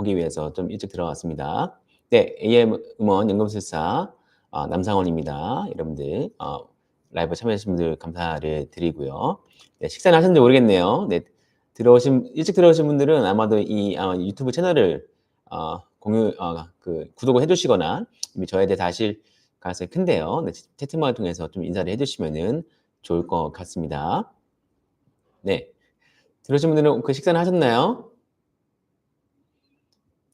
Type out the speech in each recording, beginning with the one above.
보기 위해서 좀 일찍 들어왔습니다. 네, AM 음원 연금술사 남상원입니다. 여러분들 라이브 참여하신 분들 감사를 드리고요. 네, 식사는 하셨는지 모르겠네요. 네, 일찍 들어오신 분들은 아마도 이 유튜브 채널을 구독을 해주시거나 이미 저에 대해서 아실 가능성이 큰데요. 네, 채팅방을 통해서 좀 인사를 해주시면은 좋을 것 같습니다. 네, 들어오신 분들은 그 식사는 하셨나요?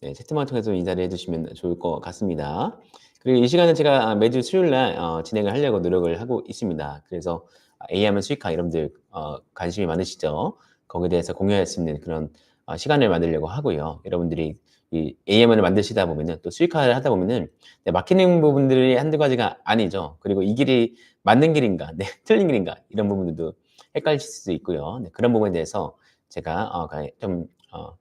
네, 채팅방을 통해서 인사를 해주시면 좋을 것 같습니다. 그리고 이 시간은 제가 매주 수요일날 진행을 하려고 노력을 하고 있습니다. 그래서 AI하면 수익화 여러분들 관심이 많으시죠? 거기에 대해서 공유할 수 있는 그런 시간을 만들려고 하고요. 여러분들이 이 AM을 만드시다 보면은 또 수익화를 하다 보면은 막히는 부분들이 한두 가지가 아니죠. 그리고 이 길이 맞는 길인가, 네, 틀린 길인가 이런 부분들도 헷갈릴 수도 있고요. 네, 그런 부분에 대해서 제가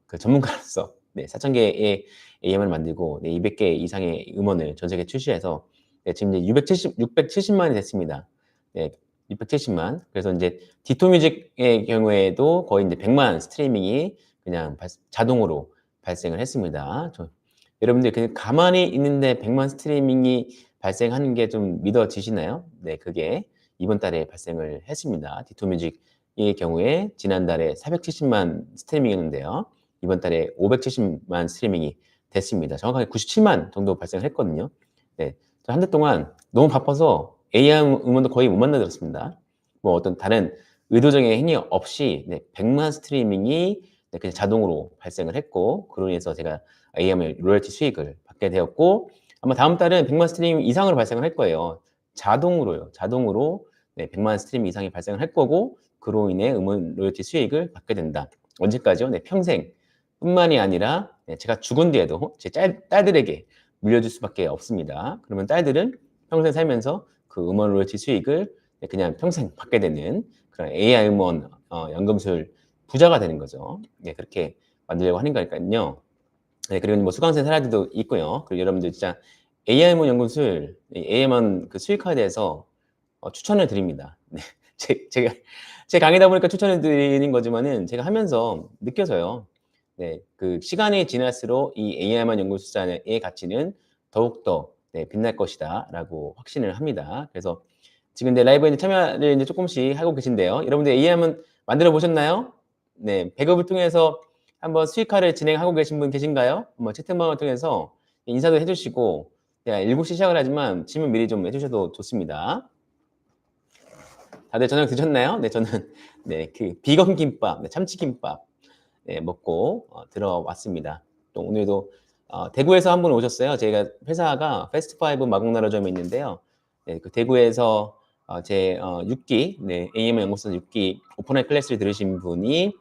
그 전문가로서 네, 4,000개의 AM을 만들고 네, 200개 이상의 음원을 전 세계에 출시해서 네, 지금 이제 670만이 됐습니다. 네, 670만. 그래서 이제 디토뮤직의 경우에도 거의 이제 100만 스트리밍이 그냥 자동으로 발생을 했습니다. 여러분들 그냥 가만히 있는데 100만 스트리밍이 발생하는 게 좀 믿어지시나요? 네, 그게 이번 달에 발생을 했습니다. 디토뮤직의 경우에 지난달에 470만 스트리밍이었는데요. 이번 달에 570만 스트리밍이 됐습니다. 정확하게 97만 정도 발생했거든요. 네, 한 달 동안 너무 바빠서 AI 음원도 거의 못 만나들었습니다. 뭐 어떤 다른 의도적인 행위 없이 100만 스트리밍이 그냥 자동으로 발생을 했고, 그로 인해서 제가 AM의 로열티 수익을 받게 되었고, 아마 다음 달은 100만 스트리밍 이상으로 발생을 할 거예요. 자동으로요. 자동으로 100만 스트리밍 이상이 발생을 할 거고, 그로 인해 음원 로열티 수익을 받게 된다. 언제까지요? 평생. 뿐만이 아니라 제가 죽은 뒤에도 제 딸들에게 물려줄 수밖에 없습니다. 그러면 딸들은 평생 살면서 그 음원 로열티 수익을 그냥 평생 받게 되는 그런 AI 음원 연금술 부자가 되는 거죠. 네, 그렇게 만들려고 하는 거니까요. 네, 그리고 뭐 수강생 사례들도 있고요. 그리고 여러분들 진짜 AI 음원 연금술, AI 음원 그 수익화에 대해서 추천을 드립니다. 네, 제 강의다 보니까 추천을 드리는 거지만은 제가 하면서 느껴져요. 네, 그 시간이 지날수록 이 AI만 연구소자의 가치는 더욱더 빛날 것이다라고 확신을 합니다. 그래서 지금 이제 라이브에 참여를 이제 조금씩 하고 계신데요. 여러분들 AI만 만들어 보셨나요? 네, 배급을 통해서 한번 수익화를 진행하고 계신 분 계신가요? 뭐 채팅방을 통해서 인사도 해주시고, 7시 시작을 하지만 질문 미리 좀 해주셔도 좋습니다. 다들 저녁 드셨나요? 네, 저는 그 비건 김밥, 참치김밥 먹고 들어왔습니다. 또 오늘도 대구에서 한 분 오셨어요. 저희가 회사가 패스트파이브 마곡나라점에 있는데요. 네, 그 대구에서 제 6기, AM 연구소 6기 오픈라인 클래스를 들으신 분이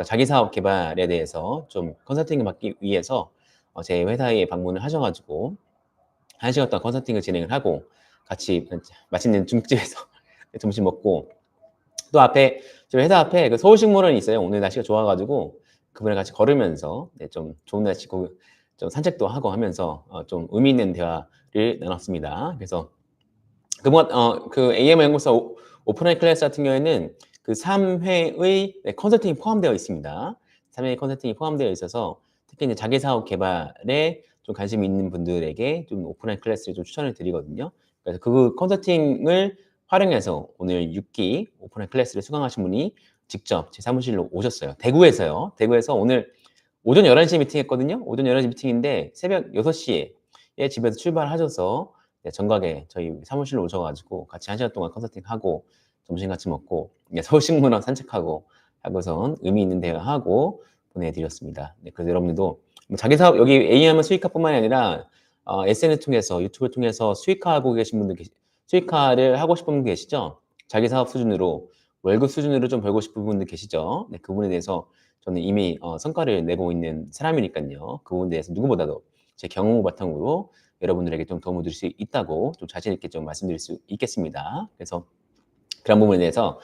자기 사업 개발에 대해서 좀 컨설팅을 받기 위해서 제 회사에 방문을 하셔가지고 1시간 동안 컨설팅을 진행을 하고 같이 맛있는 중국집에서 점심 먹고, 또 앞에 저희 회사 앞에 그 서울식물원이 있어요. 오늘 날씨가 좋아가지고 그분이랑 같이 걸으면서 좀 좋은 날씨 좀 산책도 하고 하면서 좀 의미 있는 대화를 나눴습니다. 그래서 그분 그 AM 연구소 오픈라인 클래스 같은 경우에는 그 3회의 컨설팅이 포함되어 있습니다. 3회 컨설팅이 포함되어 있어서 특히 이제 자기 사업 개발에 좀 관심이 있는 분들에게 좀 오픈라인 클래스를 좀 추천을 드리거든요. 그래서 그 컨설팅을 활용해서 오늘 6기 오픈라인 클래스를 수강하신 분이 직접 제 사무실로 오셨어요. 대구에서요. 대구에서 오늘 오전 11시에 미팅했거든요. 오전 11시 미팅인데 새벽 6시에 집에서 출발하셔서 정각에 저희 사무실로 오셔가지고 같이 1시간 동안 컨설팅하고 점심 같이 먹고 서울식물원 산책하고 하고선 의미 있는 대화하고 보내드렸습니다. 그래서 여러분들도 뭐 자기 사업 여기 AM은 수익화뿐만이 아니라 SNS 통해서 유튜브를 통해서 수익화하고 계신 분들 수익화를 하고 싶은 분 계시죠? 자기 사업 수준으로 월급 수준으로 좀 벌고 싶은 분들 계시죠? 그분에 대해서 저는 이미 성과를 내고 있는 사람이니까요. 그 부분에 대해서 누구보다도 제 경험 바탕으로 여러분들에게 좀 도움을 드릴 수 있다고 좀 자신 있게 좀 말씀드릴 수 있겠습니다. 그래서 그런 부분에 대해서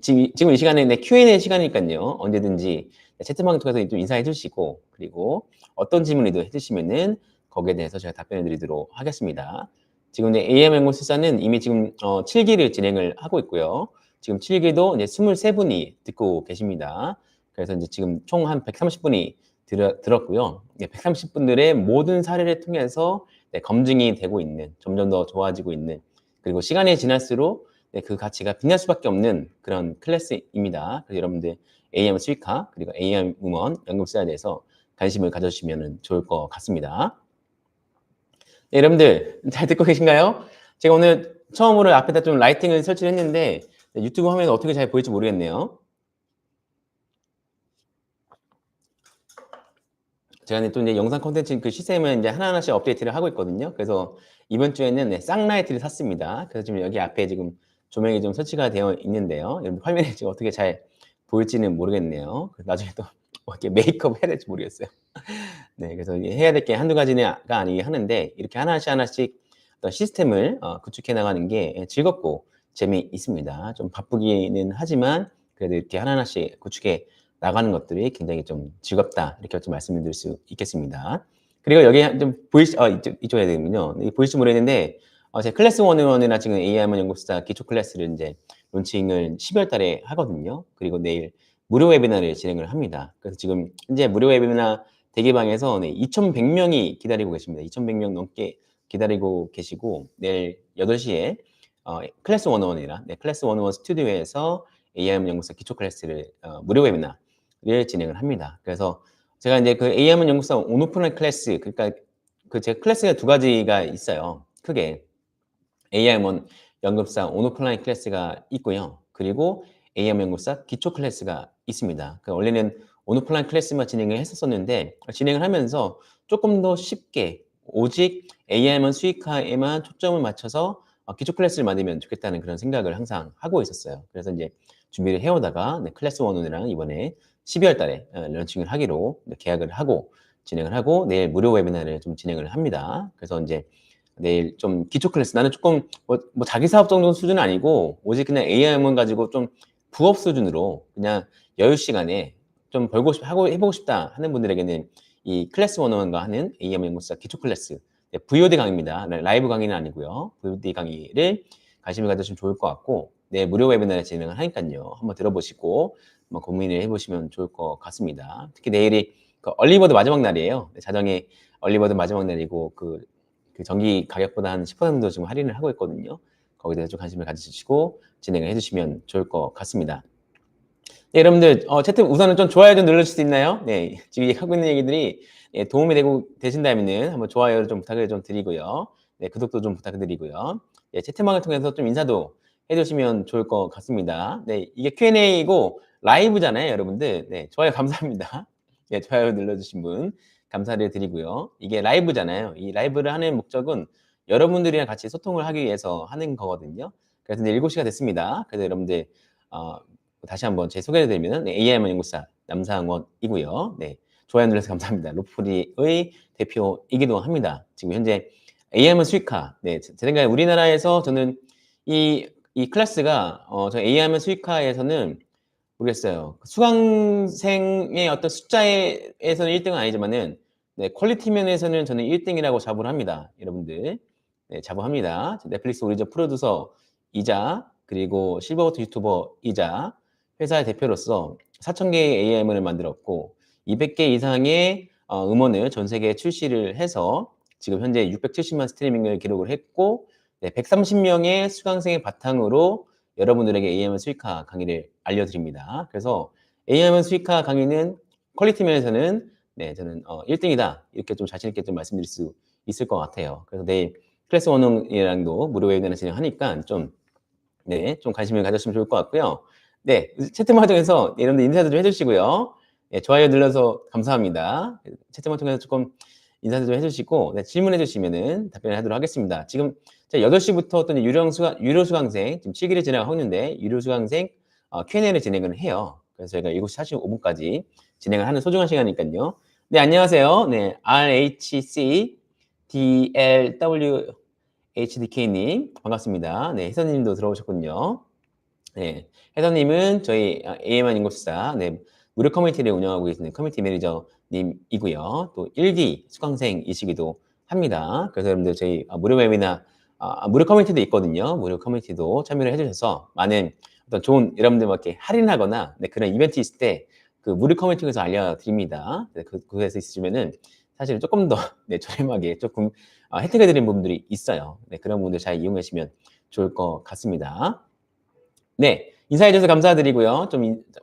지금 이 시간에 Q&A 시간이니까요. 언제든지 채팅방을 통해서 좀 인사해 주시고, 그리고 어떤 질문이든 해주시면은 거기에 대해서 제가 답변을 드리도록 하겠습니다. 지금 AM 연구술사는 이미 지금 7기를 진행을 하고 있고요. 지금 7기도 이제 23분이 듣고 계십니다. 그래서 이제 지금 총 한 130분이 들었고요. 130분들의 모든 사례를 통해서 검증이 되고 있는, 점점 더 좋아지고 있는, 그리고 시간이 지날수록 그 가치가 빛날 수밖에 없는 그런 클래스입니다. 그래서 여러분들 AM 수익화 그리고 AM 음원 연금술에 대해서 관심을 가져주시면 좋을 것 같습니다. 네, 여러분들 잘 듣고 계신가요? 제가 오늘 처음으로 앞에다 좀 라이팅을 설치를 했는데 유튜브 화면이 어떻게 잘 보일지 모르겠네요. 제가 또 이제 영상 콘텐츠 그 시스템을 이제 하나하나씩 업데이트를 하고 있거든요. 그래서 이번 주에는 싹라이트를 샀습니다. 그래서 지금 여기 앞에 지금 조명이 좀 설치가 되어 있는데요. 여러분 화면이 지금 어떻게 잘 보일지는 모르겠네요. 나중에 또 이렇게 메이크업 해야 될지 모르겠어요. 네, 그래서 해야 될 게 한두 가지가 아니긴 하는데 이렇게 하나씩 어떤 시스템을 구축해 나가는 게 즐겁고 재미있습니다. 좀 바쁘기는 하지만 그래도 이렇게 하나씩 구축해 나가는 것들이 굉장히 좀 즐겁다 이렇게 좀 말씀을 드릴 수 있겠습니다. 그리고 여기 좀 보이시 이쪽 해야 되군요. 보일지 모르겠는데 제 클래스 101이나 지금 AIM은 연구수사 기초 클래스를 이제 론칭을 12월 달에 하거든요. 그리고 내일 무료 웨비나를 진행을 합니다. 그래서 지금 현재 무료 웨비나 대기방에서 2,100명이 기다리고 계십니다. 2,100명 넘게 기다리고 계시고 내일 8시에 클래스 101이라 클래스 101 스튜디오에서 AIM 연구소 기초 클래스를 무료 웨비나를 진행을 합니다. 그래서 제가 이제 그 AIM 연구소 온오프라인 클래스 그러니까 그 제 클래스가 두 가지가 있어요. 크게 AIM 연금사 온오프라인 클래스가 있고요. 그리고 AIM 연구사 기초 클래스가 있습니다. 그러니까 원래는 온오프라인 클래스만 진행을 했었는데 진행을 하면서 조금 더 쉽게 오직 AIM 수익화에만 초점을 맞춰서 기초 클래스를 만들면 좋겠다는 그런 생각을 항상 하고 있었어요. 그래서 이제 준비를 해오다가 클래스 101이랑 이번에 12월 달에 런칭을 하기로 계약을 하고 진행을 하고 내일 무료 웨비나를 좀 진행을 합니다. 그래서 이제 내일 좀 기초 클래스 나는 조금 뭐 자기 사업 정도 수준은 아니고 오직 그냥 AI만 가지고 좀 부업 수준으로 그냥 여유 시간에 좀 벌고 싶 하고 해보고 싶다 하는 분들에게는 이 클래스 101과 하는 AIM 연구사 기초 클래스 VOD 강의입니다. 라이브 강의는 아니고요. VOD 강의를 관심을 가져주시면 좋을 것 같고 내 무료 웨비나를 진행을 하니까요. 한번 들어보시고 한번 고민을 해보시면 좋을 것 같습니다. 특히 내일이 그 얼리버드 마지막 날이에요. 자정에 얼리버드 마지막 날이고 그 전기 가격보다 한 10% 정도 지금 할인을 하고 있거든요. 거기에 대해서 좀 관심을 가지시고 진행을 해주시면 좋을 것 같습니다. 네, 여러분들 채팅 우선은 좀 좋아요 좀 눌러줄 수 있나요? 네, 지금 하고 있는 얘기들이 도움이 되신다면은 한번 좋아요 좀 부탁을 좀 드리고요. 네, 구독도 좀 부탁드리고요. 네, 채팅방을 통해서 좀 인사도 해주시면 좋을 것 같습니다. 네, 이게 Q&A이고 라이브잖아요, 여러분들. 네, 좋아요 감사합니다. 네, 좋아요 눌러주신 분 감사를 드리고요. 이게 라이브잖아요. 이 라이브를 하는 목적은 여러분들이랑 같이 소통을 하기 위해서 하는 거거든요. 그래서 이제 7시가 됐습니다. 그래서 여러분들 다시 한번 제 소개를 드리면 AIM 연구사 남상원이고요. 네, 좋아요 눌러서 감사합니다. 로프리의 대표이기도 합니다. 지금 현재 AIM 수익화. 네, 제 생각에 우리나라에서 저는 이 클래스가 저 AIM 수익화에서는 모르겠어요. 수강생의 어떤 숫자에서는 1등은 아니지만은 퀄리티 면에서는 저는 1등이라고 자부를 합니다. 여러분들. 네, 자부합니다. 넷플릭스 오리지널 프로듀서이자 그리고 실버버튼 유튜버이자 회사의 대표로서 4,000개의 AIM을 만들었고 200개 이상의 음원을 전 세계에 출시를 해서 지금 현재 670만 스트리밍을 기록을 했고 130명의 수강생의 바탕으로 여러분들에게 AIM 수익화 강의를 알려드립니다. 그래서 AIM 수익화 강의는 퀄리티 면에서는 저는 1등이다 이렇게 좀 자신 있게 좀 말씀드릴 수 있을 것 같아요. 그래서 내일 클래스 원웅이랑도 무료 웨비나를 진행하니까 좀 관심을 가졌으면 좋을 것 같고요. 네, 채팅방 통해서 여러분들 인사도 좀 해주시고요. 네, 좋아요 눌러서 감사합니다. 채팅방 통해서 조금 인사도 좀 해주시고 질문해 주시면은 답변을 하도록 하겠습니다. 지금 8시부터 어떤 유료 수강생 지금 7기를 진행하고 있는데 유료 수강생 Q&A를 진행을 해요. 그래서 저희가 7시 45분까지 진행을 하는 소중한 시간이니까요. 네, 안녕하세요. 네, RHC DLW HDK님 반갑습니다. 네, 혜선님도 들어오셨군요. 네, 혜선님은 저희 AM한 인구수사 무료 커뮤니티를 운영하고 계시는 커뮤니티 매니저님이고요. 또 1기 수강생이시기도 합니다. 그래서 여러분들 저희 무료 웨비나 무료 커뮤니티도 있거든요. 무료 커뮤니티도 참여를 해주셔서 많은 어떤 좋은 여러분들 이렇게 할인하거나 그런 이벤트 있을 때 그 무료 커뮤니티에서 알려드립니다. 그곳에서 있으시면은 사실 조금 더 네, 저렴하게 조금 혜택을 드리는 부분들이 있어요. 네, 그런 부분들 잘 이용하시면 좋을 것 같습니다. 네, 인사해 주셔서 감사드리고요.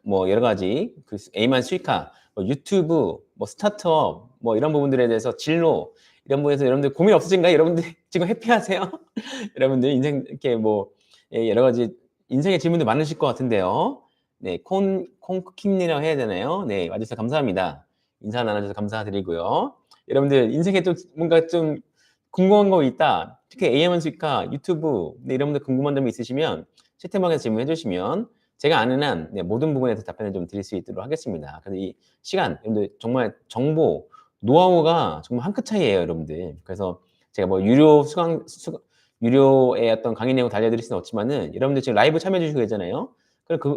뭐 여러 가지 그 A만 수익화, 뭐 유튜브, 뭐 스타트업, 뭐 이런 부분들에 대해서 진로 이런 부분에서 여러분들 고민 없으신가요? 여러분들 지금 해피하세요? 여러분들 인생 이렇게 뭐 여러 가지 인생의 질문도 많으실 것 같은데요. 네, 콩쿠킹이라고 해야 되나요? 네, 와주셔서 감사합니다. 인사 나눠주셔서 감사드리고요. 여러분들 인생에 좀 뭔가 좀 궁금한 거 있다. 특히 AM은 수익화, 유튜브, 네, 여러분들 궁금한 점이 있으시면 채팅방에서 질문해 주시면 제가 아는 한 네, 모든 부분에서 답변을 좀 드릴 수 있도록 하겠습니다. 그래서 이 시간, 여러분들 정말 정보, 노하우가 정말 한 끗 차이예요, 여러분들. 그래서 제가 뭐 유료의 어떤 강의 내용 알려드릴 수는 없지만은 여러분들 지금 라이브 참여해 주시고 계잖아요.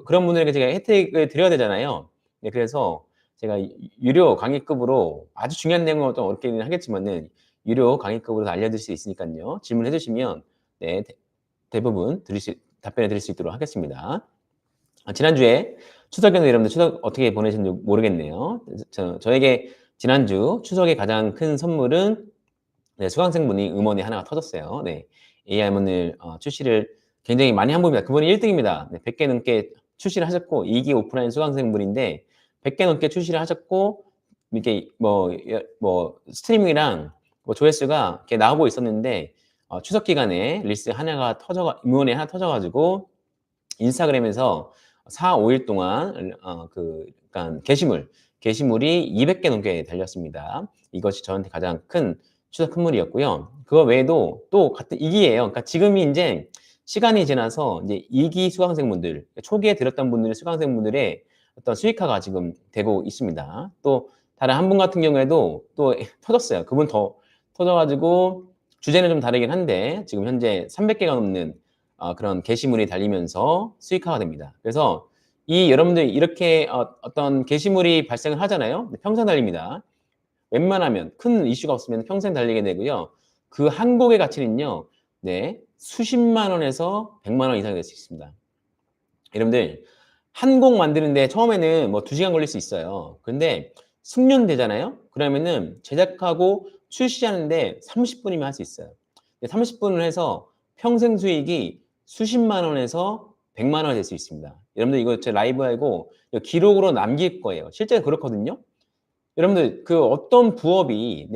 그런 분들에게 제가 혜택을 드려야 되잖아요. 네, 그래서 제가 유료 강의급으로 아주 중요한 내용은 좀 어렵긴 하겠지만은 유료 강의급으로 알려드릴 수 있으니까요. 질문해 주시면 네, 대부분 답변해 드릴 수 있도록 하겠습니다. 지난주에 추석에는 여러분들 추석 어떻게 보내셨는지 모르겠네요. 저에게 지난주 추석의 가장 큰 선물은 네, 수강생분이 음원이 하나가 터졌어요. 네, AI문을 출시를 굉장히 많이 한 분입니다. 그분이 1등입니다. 네, 100개 넘게 출시를 하셨고 2기 오프라인 수강생분인데 100개 넘게 출시를 하셨고 이렇게 뭐 스트리밍이랑 뭐 조회수가 이렇게 나오고 있었는데 추석 기간에 음원이 하나 터져가지고 인스타그램에서 4, 5일 동안 그러니까 게시물이 200개 넘게 달렸습니다. 이것이 저한테 가장 큰 추석 선물이었고요. 그거 외에도 또 같은 2기예요. 그러니까 지금이 이제 시간이 지나서 이제 2기 수강생분들, 초기에 들었던 분들의 수강생분들의 어떤 수익화가 지금 되고 있습니다. 또 다른 한 분 같은 경우에도 또 터졌어요. 그분 더 터져가지고 주제는 좀 다르긴 한데 지금 현재 300개가 넘는 그런 게시물이 달리면서 수익화가 됩니다. 그래서 여러분들 이렇게 어떤 게시물이 발생을 하잖아요. 평생 달립니다. 웬만하면 큰 이슈가 없으면 평생 달리게 되고요. 그 한 곡의 가치는요. 네, 수십만 원에서 100만 원 이상이 될 수 있습니다. 여러분들 한 곡 만드는데 처음에는 뭐 2시간 걸릴 수 있어요. 근데 숙련되잖아요. 그러면은 제작하고 출시하는데 30분이면 할 수 있어요. 30분을 해서 평생 수익이 수십만 원에서 100만 원 될 수 있습니다. 여러분들 이거 제 라이브하고 기록으로 남길 거예요. 실제로 그렇거든요. 여러분들 어떤 부업이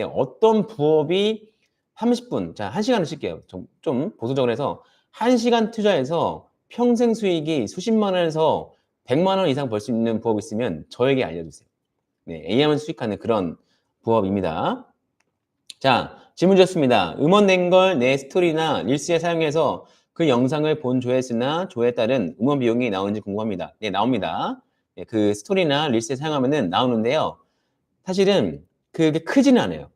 30분, 자, 1시간을 쓸게요. 좀 보수적으로 해서 1시간 투자해서 평생 수익이 수십만 원에서 100만 원 이상 벌 수 있는 부업이 있으면 저에게 알려주세요. 네, AM을 수익하는 그런 부업입니다. 자, 질문 주셨습니다. 음원 낸 걸 내 스토리나 릴스에 사용해서 그 영상을 본 조회수나 조회에 따른 음원 비용이 나오는지 궁금합니다. 네, 나옵니다. 네, 그 스토리나 릴스에 사용하면은 나오는데요. 사실은 그게 크지는 않아요.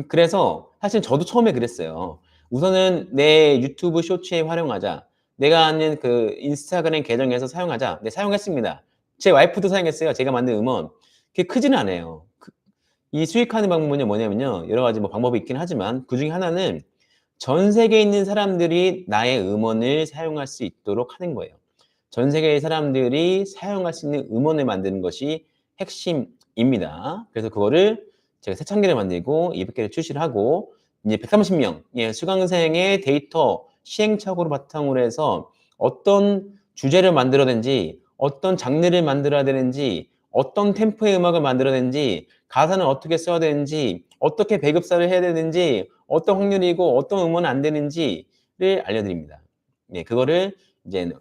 그래서 사실 저도 처음에 그랬어요. 우선은 내 유튜브 쇼츠에 활용하자. 내가 아는 그 인스타그램 계정에서 사용하자. 네, 사용했습니다. 제 와이프도 사용했어요. 제가 만든 음원. 그게 크지는 않아요. 이 수익하는 방법은 뭐냐면요. 여러 가지 뭐 방법이 있긴 하지만 그 중에 하나는 전 세계에 있는 사람들이 나의 음원을 사용할 수 있도록 하는 거예요. 전 세계의 사람들이 사용할 수 있는 음원을 만드는 것이 핵심입니다. 그래서 그거를 제가 3,000개를 만들고 200개를 출시를 하고 이제 130명 수강생의 데이터 시행착오를 바탕으로 해서 어떤 주제를 만들어야되는지 어떤 장르를 만들어야 되는지 어떤 템포의 음악을 만들어야 되는지 가사는 어떻게 써야 되는지 어떻게 배급사를 해야 되는지 어떤 확률이고 어떤 음원은 안 되는지를 알려드립니다. 네, 그거를 이제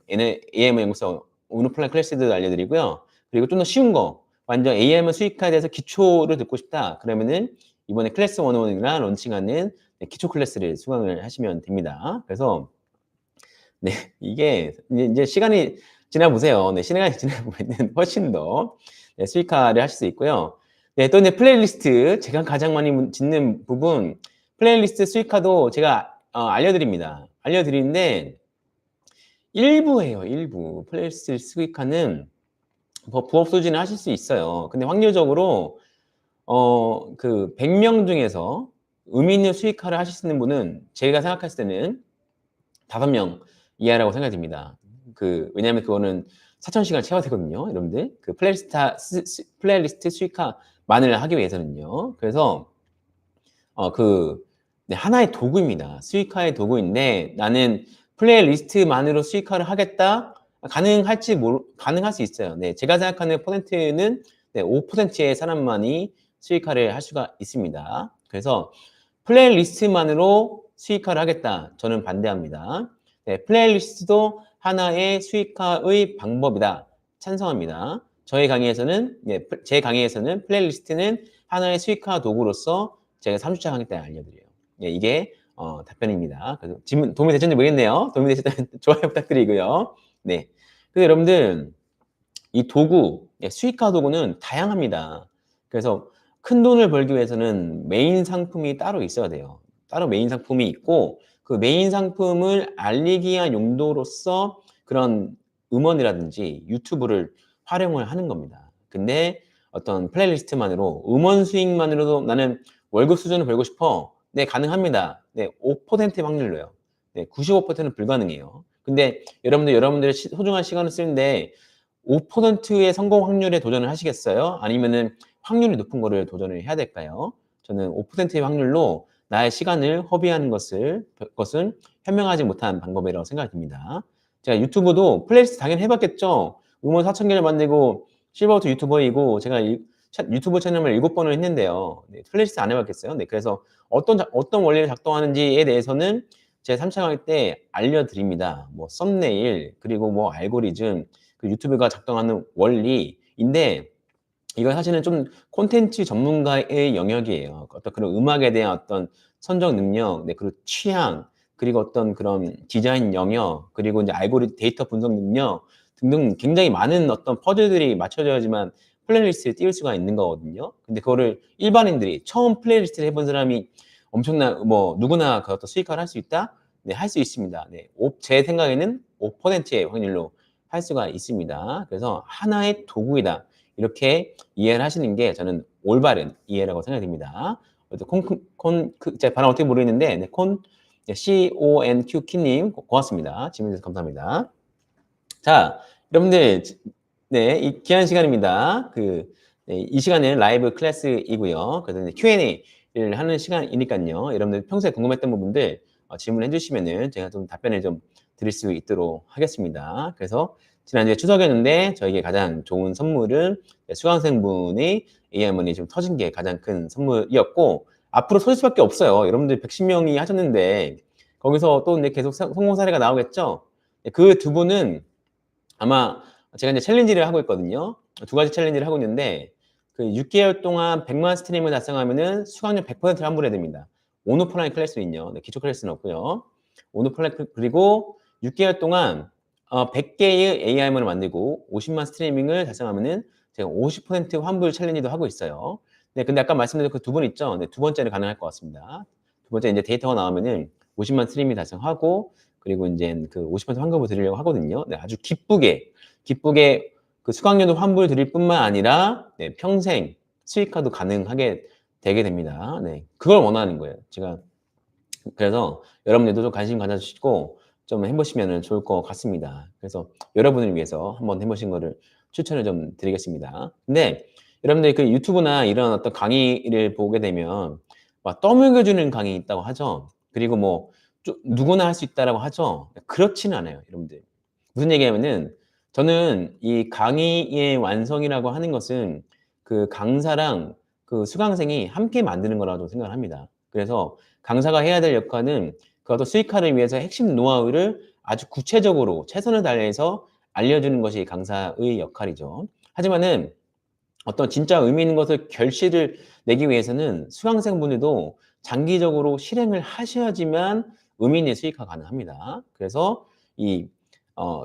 AM 연구소 우누플라이 클래스도 알려드리고요. 그리고 좀 더 쉬운 거 완전 AM을 수익화에 대해서 기초를 듣고 싶다. 그러면은 이번에 클래스 101이나 런칭하는 기초 클래스를 수강을 하시면 됩니다. 그래서 네, 이게 이제 시간이 지나보세요. 네, 시간이 지나보면 훨씬 더 네, 수익화를 하실 수 있고요. 네, 또 이제 플레이리스트 제가 가장 많이 짓는 부분 플레이리스트 수익화도 제가 알려드립니다. 알려드리는데 일부예요. 일부 플레이리스트 수익화는 부업 수준을 하실 수 있어요. 근데 확률적으로 그 100명 중에서 의미 있는 수익화를 하실 수 있는 분은 제가 생각했을 때는 5명 이하라고 생각됩니다. 왜냐하면 그거는 4,000시간을 채워야 되거든요. 여러분들. 그 플레이리스트 수익화만을 하기 위해서는요. 그래서 네, 하나의 도구입니다. 수익화의 도구인데 나는 플레이리스트만으로 수익화를 하겠다? 가능할 수 있어요. 네, 제가 생각하는 퍼센트는 네, 5%의 사람만이 수익화를 할 수가 있습니다. 그래서 플레이리스트만으로 수익화를 하겠다. 저는 반대합니다. 네, 플레이리스트도 하나의 수익화의 방법이다. 찬성합니다. 네, 제 강의에서는 플레이리스트는 하나의 수익화 도구로서 제가 3주차 강의 때 알려드려요. 예, 이게 답변입니다. 그래서 질문 도움이 되셨는지 모르겠네요. 도움이 되셨다면 좋아요 부탁드리고요. 네. 그래서 여러분들 이 도구, 수익화 도구는 다양합니다. 그래서 큰 돈을 벌기 위해서는 메인 상품이 따로 있어야 돼요. 따로 메인 상품이 있고 그 메인 상품을 알리기 위한 용도로서 그런 음원이라든지 유튜브를 활용을 하는 겁니다. 근데 어떤 플레이리스트만으로 음원 수익만으로도 나는 월급 수준을 벌고 싶어. 네, 가능합니다. 네, 5%의 확률로요. 네, 95%는 불가능해요. 근데 여러분들의 소중한 시간을 쓰는데 5%의 성공 확률에 도전을 하시겠어요? 아니면은 확률이 높은 거를 도전을 해야 될까요? 저는 5%의 확률로 나의 시간을 허비하는 것은 현명하지 못한 방법이라고 생각이 듭니다. 제가 유튜브도 플레이리스트 당연히 해봤겠죠? 음원 4,000개를 만들고 실버트 유튜버이고 제가 유튜브 채널을 7번을 했는데요. 네, 플레이리스트 안 해봤겠어요? 네, 그래서 어떤 원리를 작동하는지에 대해서는 제 3차 강의 때 알려드립니다. 뭐 썸네일 그리고 뭐 알고리즘 그 유튜브가 작동하는 원리인데 이건 사실은 좀 콘텐츠 전문가의 영역이에요. 어떤 그런 음악에 대한 어떤 선정 능력, 네, 그리고 취향, 그리고 어떤 그런 디자인 영역, 그리고 이제 데이터 분석 능력 등등 굉장히 많은 어떤 퍼즐들이 맞춰져야지만 플레이리스트를 띄울 수가 있는 거거든요. 근데 그거를 일반인들이 처음 플레이리스트를 해본 사람이 누구나 그 어떤 수익화를 할 수 있다? 네, 할 수 있습니다. 네, 제 생각에는 5%의 확률로 할 수가 있습니다. 그래서 하나의 도구이다. 이렇게 이해를 하시는 게 저는 올바른 이해라고 생각이 듭니다. 제가 발음 어떻게 모르겠는데, 네, CONQ님, 고맙습니다. 질문 주셔서 감사합니다. 자, 여러분들, 네, 이 귀한 시간입니다. 네, 이 시간은 라이브 클래스이고요. 그래서 Q&A를 하는 시간이니까요. 여러분들 평소에 궁금했던 부분들 질문해 주시면은 제가 좀 답변을 좀 드릴 수 있도록 하겠습니다. 그래서 지난주에 추석이었는데 저에게 가장 좋은 선물은 수강생분이 AImoney 좀 터진 게 가장 큰 선물이었고 앞으로 터질 수밖에 없어요. 여러분들 110명이 하셨는데 거기서 또 계속 성공 사례가 나오겠죠? 그 두 분은 아마 제가 이제 챌린지를 하고 있거든요. 두 가지 챌린지를 하고 있는데 그 6개월 동안 100만 스트림을 달성하면은 수강료 100%를 환불해야 됩니다. 온오프라인 클래스는요. 네, 기초 클래스는 없고요. 온오프라인 그리고 6개월 동안 100개의 AI문을 만들고 50만 스트리밍을 달성하면은 제가 50% 환불 챌린지도 하고 있어요. 네, 근데 아까 말씀드린 그 두 분 있죠? 네, 두 번째는 가능할 것 같습니다. 두 번째 이제 데이터가 나오면은 50만 스트리밍 달성하고 그리고 이제 그 50% 환급을 드리려고 하거든요. 네, 아주 기쁘게 그 수강료도 환불 드릴 뿐만 아니라 네, 평생 수익화도 가능하게 되게 됩니다. 네, 그걸 원하는 거예요. 제가 그래서 여러분들도 좀 관심 가져주시고 좀 해보시면 좋을 것 같습니다. 그래서 여러분을 위해서 한번 해보신 거를 추천을 좀 드리겠습니다. 근데 여러분들 그 유튜브나 이런 어떤 강의를 보게 되면 막 떠먹여주는 강의 있다고 하죠. 그리고 뭐 누구나 할 수 있다라고 하죠. 그렇지는 않아요, 여러분들. 무슨 얘기냐면은 저는 이 강의의 완성이라고 하는 것은 그 강사랑 그 수강생이 함께 만드는 거라고 생각을 합니다. 그래서 강사가 해야 될 역할은 그 어떤 수익화를 위해서 핵심 노하우를 아주 구체적으로 최선을 다해서 알려주는 것이 강사의 역할이죠. 하지만은 어떤 진짜 의미 있는 것을 결실을 내기 위해서는 수강생분들도 장기적으로 실행을 하셔야지만 의미 있는 수익화 가능합니다. 그래서 이 어,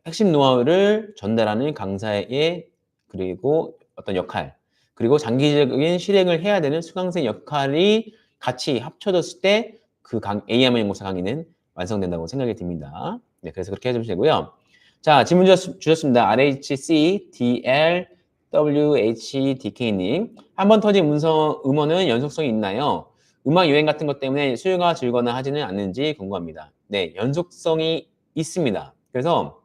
핵심 노하우를 전달하는 강사의 그리고 어떤 역할 그리고 장기적인 실행을 해야 되는 수강생 역할이 같이 합쳐졌을 때 그 AM의 연구사 강의는 완성된다고 생각이 듭니다. 네, 그래서 그렇게 해주시면 되고요. 자, 질문 주셨습니다. RHCDL WHDK님, 한 번 터진 음원은 연속성이 있나요? 음악 유행 같은 것 때문에 수요가 줄거나 하지는 않는지 궁금합니다. 네, 연속성이 있습니다. 그래서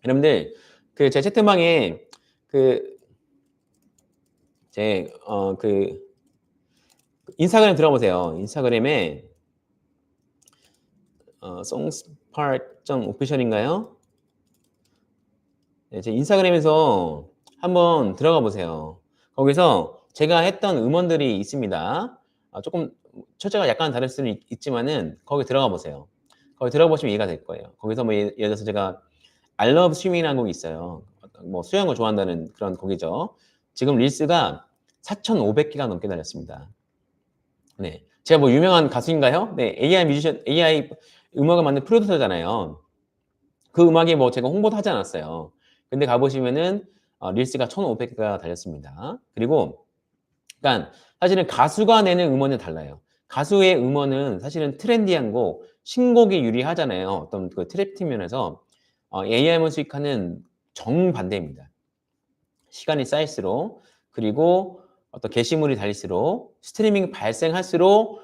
여러분들 그 제 채팅방에 그 제 인스타그램 들어보세요. 인스타그램에 songspark.official인가요? 네, 제 인스타그램에서 한번 들어가 보세요. 거기서 제가 했던 음원들이 있습니다. 조금 철자가 약간 다를 수는 있지만은 거기 들어가 보세요. 거기 들어가 보시면 이해가 될 거예요. 거기서 뭐 예를 들어서 제가 I love swimming이라는 곡이 있어요. 뭐 수영을 좋아한다는 그런 곡이죠. 지금 릴스가 4,500개가 넘게 달렸습니다. 네. 제가 뭐 유명한 가수인가요? 네. AI 뮤지션, AI 음악을 만든 프로듀서잖아요. 그 음악에 뭐 제가 홍보도 하지 않았어요. 근데 가보시면은 릴스가 1,500개가 달렸습니다. 그리고 그러니까 사실은 가수가 내는 음원은 달라요. 가수의 음원은 사실은 트렌디한 곡, 신곡이 유리하잖아요. 어떤 그 트랩 면에서 AI만 수익하는 정반대입니다. 시간이 쌓일수록 그리고 어떤 게시물이 달릴수록 스트리밍이 발생할수록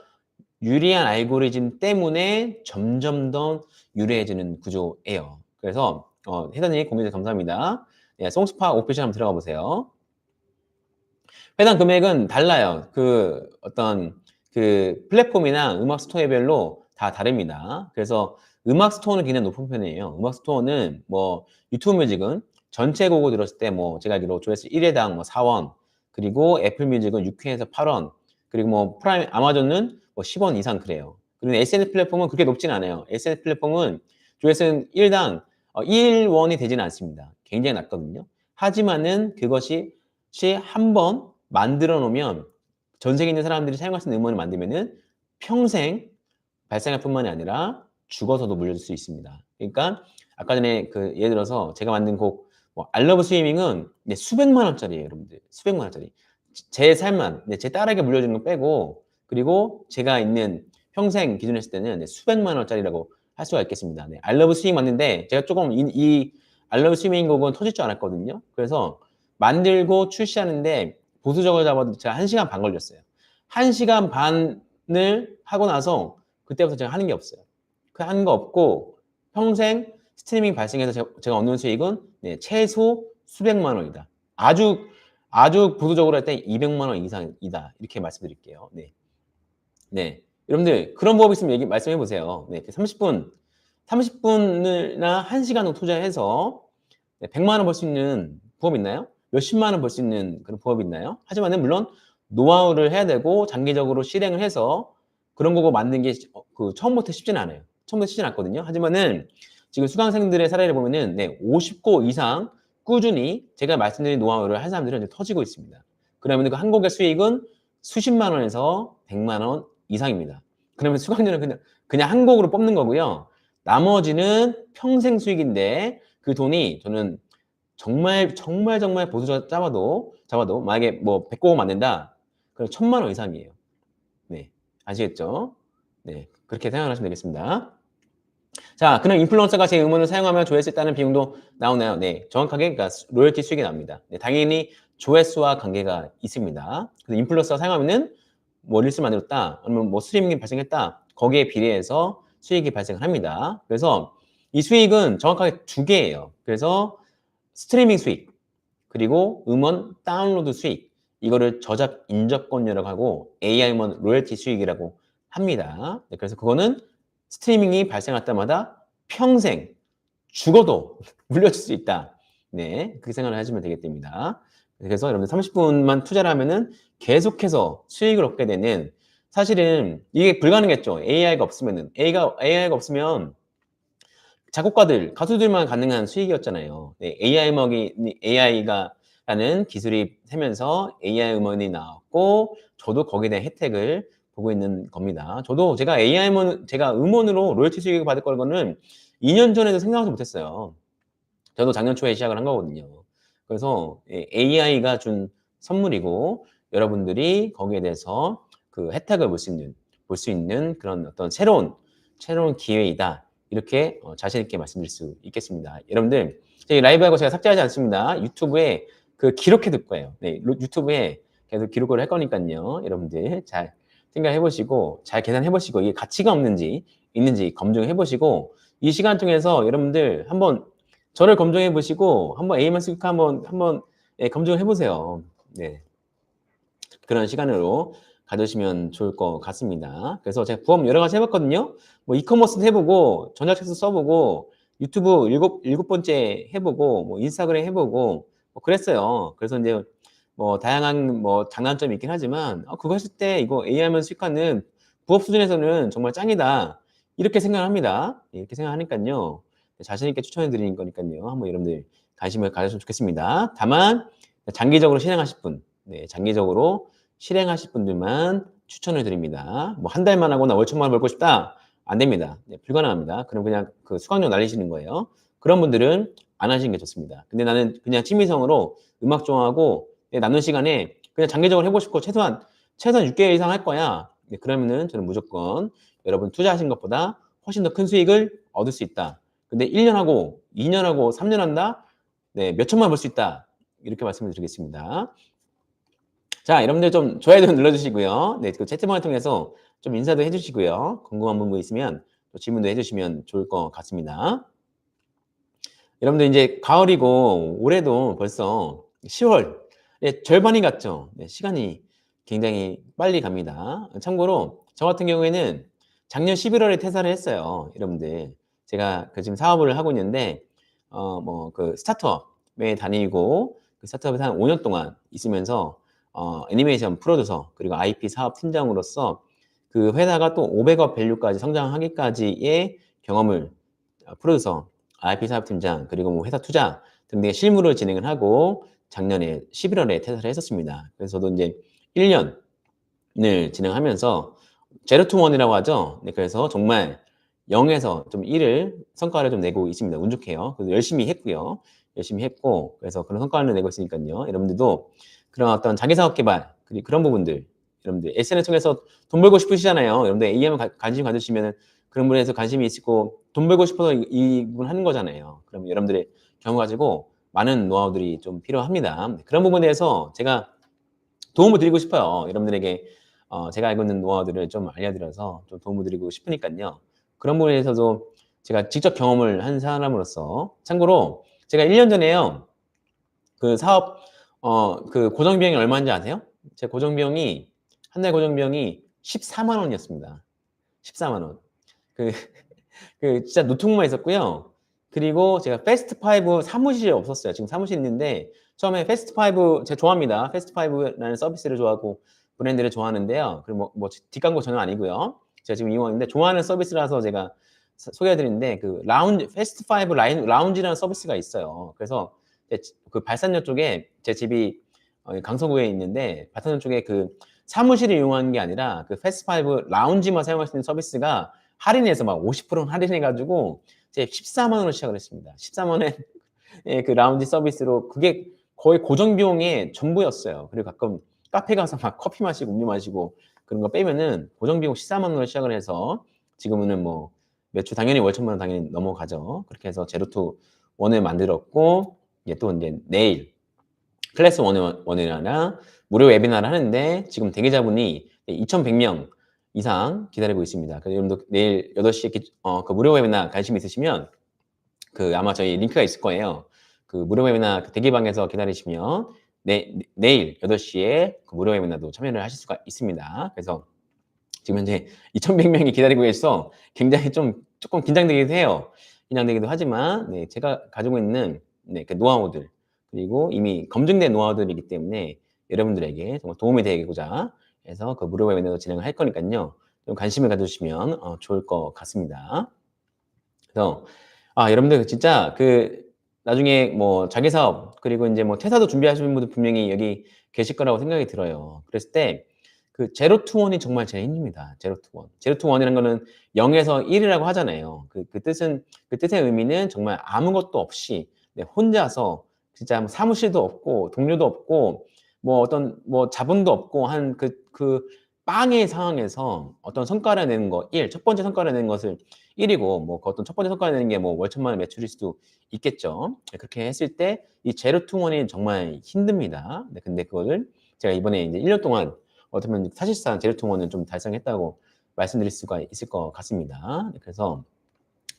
유리한 알고리즘 때문에 점점 더 유리해지는 구조예요. 그래서 해단님 고민해 감사합니다. 네, 송스파 오피셜 한번 들어가 보세요. 해당 금액은 달라요. 그 어떤 그 플랫폼이나 음악 스토어별로 다 다릅니다. 그래서 음악 스토어는 굉장히 높은 편이에요. 음악 스토어는 뭐 유튜브 뮤직은 전체 곡을 들었을 때 뭐 제가 알기로 조회수 1회당 뭐 4원, 그리고 애플 뮤직은 6회에서 8원, 그리고 뭐 프라임 아마존은 뭐 10원 이상 그래요. 그리고 SNS 플랫폼은 그렇게 높진 않아요. SNS 플랫폼은 조회수는 1당 1원이 되지는 않습니다. 굉장히 낮거든요. 하지만은 그것이 한 번 만들어 놓으면 전 세계에 있는 사람들이 사용할 수 있는 음원을 만들면은 평생 발생할 뿐만이 아니라 죽어서도 물려줄 수 있습니다. 그러니까 아까 전에 그 예를 들어서 제가 만든 곡 뭐 I Love Swimming은 수백만 원짜리예요, 여러분들. 수백만 원짜리. 제 삶만, 제 딸에게 물려주는 거 빼고, 그리고 제가 있는 평생 기준으로 했을 때는 수백만 원짜리라고 할 수가 있겠습니다. I Love Swimming 맞는데 제가 조금 이 I Love Swimming 곡은 터질 줄 알았거든요. 그래서 만들고 출시하는데 보수적으로 잡아도 제가 1시간 반 걸렸어요. 1시간 반을 하고 나서 그때부터 제가 하는 게 없어요. 그 하는 거 없고 평생 스트리밍 발생해서 제가 얻는 수익은 최소 수백만 원이다. 아주 보수적으로 할 때 200만 원 이상이다. 이렇게 말씀드릴게요. 네. 여러분들 그런 법 있으면 말씀해 보세요. 30분이나 1시간 정도 투자해서 100만 원 벌 수 있는 부업 있나요? 몇십만 원 벌 수 있는 그런 부업이 있나요? 하지만은 물론 노하우를 해야 되고 장기적으로 실행을 해서 그런 거고 만든 게 처음부터 쉽지는 않아요. 처음부터 쉽지는 않거든요. 하지만은 지금 수강생들의 사례를 보면은 50곡 이상 꾸준히 제가 말씀드린 노하우를 한 사람들은 터지고 있습니다. 그러면 그 한 곡의 수익은 수십만 원에서 100만 원 이상입니다. 그러면 수강료는 그냥 한 곡으로 뽑는 거고요. 나머지는 평생 수익인데 그 돈이 저는 정말 보수적으로 잡아도 만약에 뭐 100곡을 만든다. 그럼 1,000만 원 이상이에요. 네. 아시겠죠? 네. 그렇게 생각하시면 되겠습니다. 자, 그럼 인플루언서가 제 음원을 사용하면 조회수에 따른 비용도 나오나요? 네. 정확하게 그러니까 로열티 수익이 납니다. 네, 당연히 조회수와 관계가 있습니다. 그래서 인플루언서가 사용하면은 뭐 릴스 만들었다. 아니면 뭐 스트리밍이 발생했다. 거기에 비례해서 수익이 발생을 합니다. 그래서 이 수익은 정확하게 두 개예요. 그래서 스트리밍 수익, 그리고 음원 다운로드 수익, 이거를 저작 인접권료라고 하고 AI 음원 로열티 수익이라고 합니다. 네, 그래서 그거는 스트리밍이 발생할 때마다 평생 죽어도 물려줄 수 있다. 네, 그렇게 생각을 하시면 되겠답니다. 그래서 여러분들 30분만 투자를 하면은 계속해서 수익을 얻게 되는, 사실은 이게 불가능했죠. AI가 없으면은. AI가 없으면 작곡가들, 가수들만 가능한 수익이었잖아요. 네, AI가 라는 기술이 되면서 AI 음원이 나왔고, 저도 거기에 대한 혜택을 보고 있는 겁니다. 저도 제가 제가 음원으로 로열티 수익을 받을 거는 2년 전에도 생각하지 못했어요. 저도 작년 초에 시작을 한 거거든요. 그래서 AI가 준 선물이고, 여러분들이 거기에 대해서 그 혜택을 볼 수 있는 그런 어떤 새로운 기회이다. 이렇게 자신 있게 말씀드릴 수 있겠습니다. 여러분들, 저희 라이브하고 제가 삭제하지 않습니다. 유튜브에 기록해 둘 거예요. 네, 유튜브에 계속 기록을 할 거니까요. 여러분들 잘 생각해 보시고, 잘 계산해 보시고, 이게 가치가 있는지 검증해 보시고, 이 시간 통해서 여러분들 한번 저를 검증해 보시고 한번 A만 수익화 한번 예, 검증을 해 보세요. 네. 그런 시간으로 가두시면 좋을 것 같습니다. 그래서 제가 부업 여러 가지 해봤거든요. 뭐 이커머스도 해보고 전자책도 써보고 유튜브 일곱 번째 해보고 뭐 인스타그램 해보고 뭐 그랬어요. 그래서 이제 뭐 다양한 뭐 장단점이 있긴 하지만 그거 했을 때 이거 AI면 수익화는 부업 수준에서는 정말 짱이다 이렇게 생각합니다. 이렇게 생각하니까요. 자신 있게 추천해 드리는 거니까요. 한번 여러분들 관심을 가졌으면 좋겠습니다. 다만 장기적으로 실행하실 분, 네, 장기적으로 실행하실 분들만 추천을 드립니다. 뭐 한 달만 하거나 월천만 원 벌고 싶다? 안 됩니다. 네, 불가능합니다. 그럼 그냥 그 수강료 날리시는 거예요. 그런 분들은 안 하시는 게 좋습니다. 근데 나는 그냥 취미성으로 음악 좋아하고 남는 시간에 그냥 장기적으로 해보고 싶고 최소한 6개월 이상 할 거야. 네, 그러면은 저는 무조건 여러분 투자하신 것보다 훨씬 더 큰 수익을 얻을 수 있다. 근데 1년 하고 2년 하고 3년 한다? 네, 몇 천만 원 벌 수 있다. 이렇게 말씀을 드리겠습니다. 자, 여러분들 좀 좋아요도 눌러주시고요. 네, 그 채팅방을 통해서 좀 인사도 해주시고요. 궁금한 부분 있으면 또 질문도 해주시면 좋을 것 같습니다. 여러분들 이제 가을이고 올해도 벌써 10월 네, 절반이 갔죠. 네, 시간이 굉장히 빨리 갑니다. 참고로 저 같은 경우에는 작년 11월에 퇴사를 했어요. 여러분들 제가 그 지금 사업을 하고 있는데 뭐 그 스타트업에 다니고 그 스타트업에서 한 5년 동안 있으면서 애니메이션 프로듀서 그리고 IP 사업 팀장으로서 그 회사가 또 500억 밸류까지 성장하기까지의 경험을 프로듀서, IP 사업팀장, 그리고 뭐 회사 투자 등등의 실무를 진행을 하고 작년에 11월에 퇴사를 했었습니다. 그래서 저도 이제 1년을 진행하면서 제로 투 원이라고 하죠. 네, 그래서 정말 0에서 좀 1을 성과를 좀 내고 있습니다. 운 좋게요. 그래서 열심히 했고요. 열심히 했고 그래서 그런 성과를 내고 있으니까요. 여러분들도 그런 어떤 자기사업 개발 그리고 그런 부분들 여러분들 SNS 통해서 돈 벌고 싶으시잖아요. 여러분들 AM을 관심 가지시면 그런 분에서 관심이 있고 돈 벌고 싶어서 이분 하는 거잖아요. 그럼 여러분들의 경험 가지고 많은 노하우들이 좀 필요합니다. 그런 부분에 대해서 제가 도움을 드리고 싶어요. 여러분들에게 제가 알고 있는 노하우들을 좀 알려드려서 좀 도움을 드리고 싶으니까요. 그런 부분에 대해서도 제가 직접 경험을 한 사람으로서 참고로 제가 1년 전에요. 그 사업 그 고정비용이 얼마인지 아세요? 제 고정비용이 한 달 고정비용이 14만 원이었습니다. 14만 원. 그, 그 진짜 노트북만 있었고요. 그리고 제가 패스트5 사무실이 없었어요. 지금 사무실 있는데 처음에 패스트5 제가 좋아합니다. 패스트5라는 서비스를 좋아하고 브랜드를 좋아하는데요. 그리고 뭐 뒷광고 전혀 아니고요. 제가 지금 이용하는데 좋아하는 서비스라서 제가 소개해드리는데 그 라운지 패스트5 라운지라는 서비스가 있어요. 그래서 그 발산역 쪽에 제 집이 강서구에 있는데 발산역 쪽에 그 사무실을 이용하는 게 아니라 그 패스트5 라운지만 사용할 수 있는 서비스가 할인해서 막 50% 할인해가지고 제 14만 원으로 시작을 했습니다. 14만 원에 그 라운지 서비스로 그게 거의 고정 비용의 전부였어요. 그리고 가끔 카페 가서 막 커피 마시고 음료 마시고 그런 거 빼면은 고정 비용 14만 원으로 시작을 해서 지금은 뭐 매출 당연히 월천만 원 당연히 넘어가죠. 그렇게 해서 제로투 원을 만들었고 이제 또 이제 내일 클래스 원이나 무료 웨비나를 하는데 지금 대기자분이 2,100명 이상 기다리고 있습니다. 그래서 여러분도 내일 8시에 그 무료 웨비나 관심 있으시면 그 아마 저희 링크가 있을 거예요. 그 무료 웨비나 그 대기방에서 기다리시면 내일 8시에 그 무료 웨비나도 참여를 하실 수가 있습니다. 그래서 지금 현재 2,100명이 기다리고 계셔서 굉장히 조금 긴장되기도 해요. 긴장되기도 하지만 네, 제가 가지고 있는 네, 그 노하우들 그리고 이미 검증된 노하우들이기 때문에 여러분들에게 정말 도움이 되고자 해서 그 무료 웨비나도 진행을 할 거니까요. 좀 관심을 가져주시면 좋을 것 같습니다. 그래서 여러분들 진짜 그 나중에 뭐 자기 사업 그리고 이제 뭐 퇴사도 준비하시는 분들 분명히 여기 계실 거라고 생각이 들어요. 그랬을 때 그 제로 투 원이 정말 제일 힘듭니다. 제로 투 원. 제로 투 원이라는 거는 0에서 1이라고 하잖아요. 그 뜻의 의미는 정말 아무것도 없이 네, 혼자서 진짜 뭐 사무실도 없고 동료도 없고 뭐 어떤 뭐 자본도 없고 한 그 빵의 상황에서 어떤 성과를 내는 거 첫 번째 성과를 내는 것을 1이고 뭐 그 어떤 첫 번째 성과를 내는 게 뭐 월천만 원 매출일 수도 있겠죠. 네, 그렇게 했을 때 이 제로 투 원이 정말 힘듭니다. 네, 근데 그거를 제가 이번에 이제 1년 동안 어떻게 보면 사실상 제로 투 원은 좀 달성했다고 말씀드릴 수가 있을 것 같습니다. 네, 그래서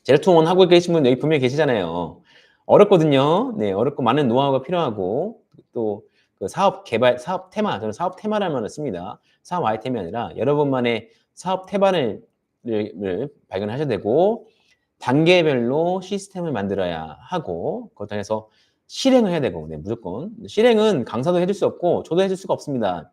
제로 투 원 하고 계신 분 여기 분명히 계시잖아요. 어렵거든요. 네, 어렵고 많은 노하우가 필요하고 또 그 사업 개발, 사업 테마, 저는 사업 테마라는 말을 씁니다. 사업 아이템이 아니라 여러분만의 사업 테마를 발견하셔야 되고 단계별로 시스템을 만들어야 하고 그렇다고 해서 실행을 해야 되고 네, 무조건 실행은 강사도 해줄 수 없고 저도 해줄 수가 없습니다.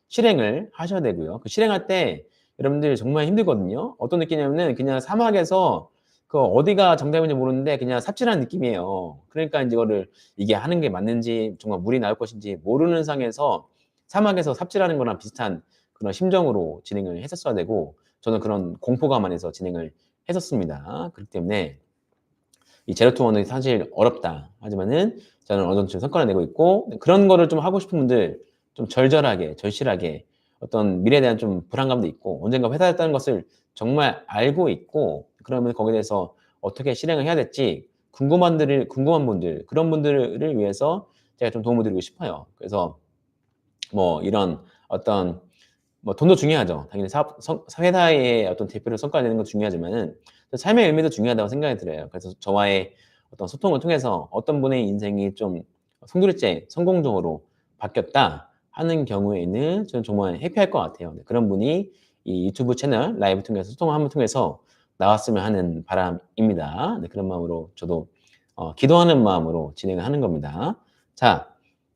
실행을 하셔야 되고요. 그 실행할 때 여러분들 정말 힘들거든요. 어떤 느낌이냐면은 그냥 사막에서 그 어디가 정답인지 모르는데 그냥 삽질하는 느낌이에요. 그러니까 이제 이거를 이게 하는 게 맞는지 정말 물이 나올 것인지 모르는 상에서 사막에서 삽질하는 거랑 비슷한 그런 심정으로 진행을 했었어야 되고 저는 그런 공포감 안에서 진행을 했었습니다. 그렇기 때문에 이 제로투원은 사실 어렵다. 하지만은 저는 어느 정도 성과를 내고 있고 그런 거를 좀 하고 싶은 분들 좀 절절하게, 절실하게 어떤 미래에 대한 좀 불안감도 있고 언젠가 회사였다는 것을 정말 알고 있고 그러면 거기에 대해서 어떻게 실행을 해야 될지 궁금한 분들, 그런 분들을 위해서 제가 좀 도움을 드리고 싶어요. 그래서 뭐 이런 어떤 뭐 돈도 중요하죠. 당연히 회사의 어떤 대표로 성과를 내는 건 중요하지만은 삶의 의미도 중요하다고 생각이 들어요. 그래서 저와의 어떤 소통을 통해서 어떤 분의 인생이 좀 송두리째 성공적으로 바뀌었다 하는 경우에는 저는 정말 해피할 것 같아요. 네, 그런 분이 이 유튜브 채널 라이브 통해서 소통을 한번 통해서 나왔으면 하는 바람입니다. 네, 그런 마음으로 저도 기도하는 마음으로 진행을 하는 겁니다. 자,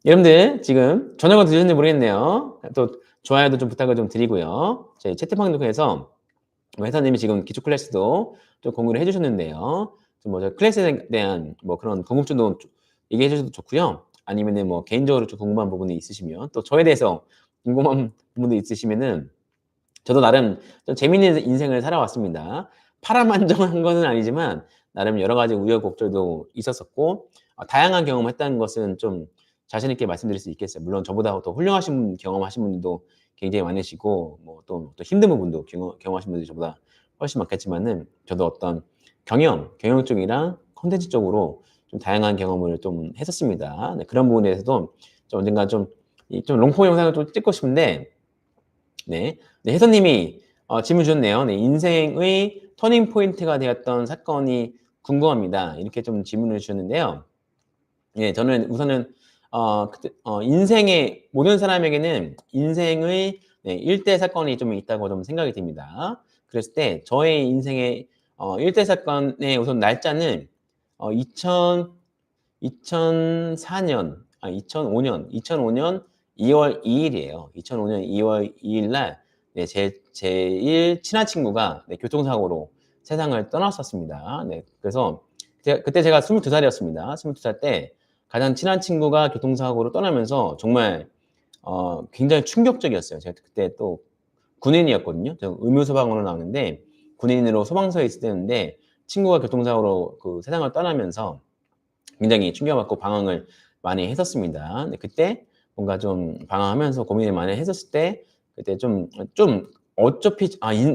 여러분들 지금 저녁은 드셨는지 모르겠네요. 또 좋아요도 좀 부탁을 좀 드리고요. 저희 채팅방 통해서 회사님이 지금 기초 클래스도 좀 공유를 해주셨는데요. 좀뭐 클래스에 대한 뭐 그런 궁금증도 얘기해 주셔도 좋고요. 아니면은 뭐 개인적으로 좀 궁금한 부분이 있으시면 또 저에 대해서 궁금한 부분도 있으시면은 저도 나름 좀 재미있는 인생을 살아왔습니다. 파란만장한 거는 아니지만 나름 여러 가지 우여곡절도 있었었고 다양한 경험을 했다는 것은 좀 자신 있게 말씀드릴 수 있겠어요. 물론 저보다 더 훌륭하신 경험하신 분들도 굉장히 많으시고 뭐 또 힘든 부분도 경험하신 분들이 저보다 훨씬 많겠지만은 저도 어떤 경영 쪽이랑 콘텐츠 쪽으로 좀 다양한 경험을 좀 했었습니다. 네, 그런 부분에 대해서도 좀 언젠가 좀 롱폼 영상을 좀 찍고 싶은데 네, 네 혜선님이 질문 주셨네요. 네, 인생의 터닝 포인트가 되었던 사건이 궁금합니다. 이렇게 좀 질문을 주셨는데요. 예, 저는 우선은 인생의 모든 사람에게는 인생의 네, 일대 사건이 좀 있다고 좀 생각이 듭니다. 그랬을 때 저의 인생의 일대 사건의 우선 날짜는 2004년, 2005년 2월 2일이에요. 2005년 2월 2일 날 네, 제일 친한 친구가 네, 교통사고로 세상을 떠났었습니다. 네, 그래서 그때 제가 22살이었습니다. 22살 때 가장 친한 친구가 교통사고로 떠나면서 정말 굉장히 충격적이었어요. 제가 그때 또 군인이었거든요. 저 의무소방으로 나왔는데 군인으로 소방서에 있을 때였는데 친구가 교통사고로 그 세상을 떠나면서 굉장히 충격받고 방황을 많이 했었습니다. 근데 그때 뭔가 좀 방황하면서 고민을 많이 했었을 때 그때 좀 어차피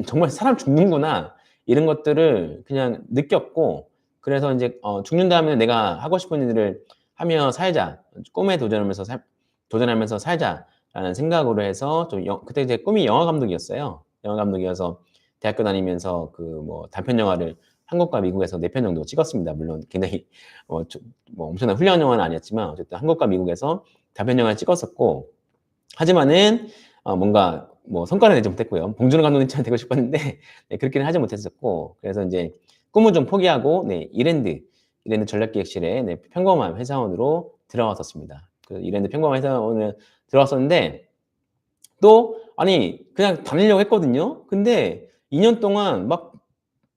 정말 사람 죽는구나 이런 것들을 그냥 느꼈고 그래서 이제 죽는다면 내가 하고 싶은 일을 하며 살자 꿈에 도전하면서 살자라는 생각으로 해서 그때 제 꿈이 영화 감독이었어요. 영화 감독이어서 대학교 다니면서 그 뭐 단편 영화를 한국과 미국에서 4편 정도 찍었습니다. 물론 굉장히 뭐 엄청난 훌륭한 영화는 아니었지만 어쨌든 한국과 미국에서 단편 영화를 찍었었고 하지만은 뭔가 뭐 성과는 내지 못했고요. 봉준호 감독님처럼 되고 싶었는데 네, 그렇게는 하지 못했었고 그래서 이제 꿈을 좀 포기하고 네, 이랜드 전략기획실에 네, 평범한 회사원으로 들어갔었습니다. 그 이랜드 평범한 회사원을 들어갔었는데 또 아니 그냥 다니려고 했거든요. 근데 2년 동안 막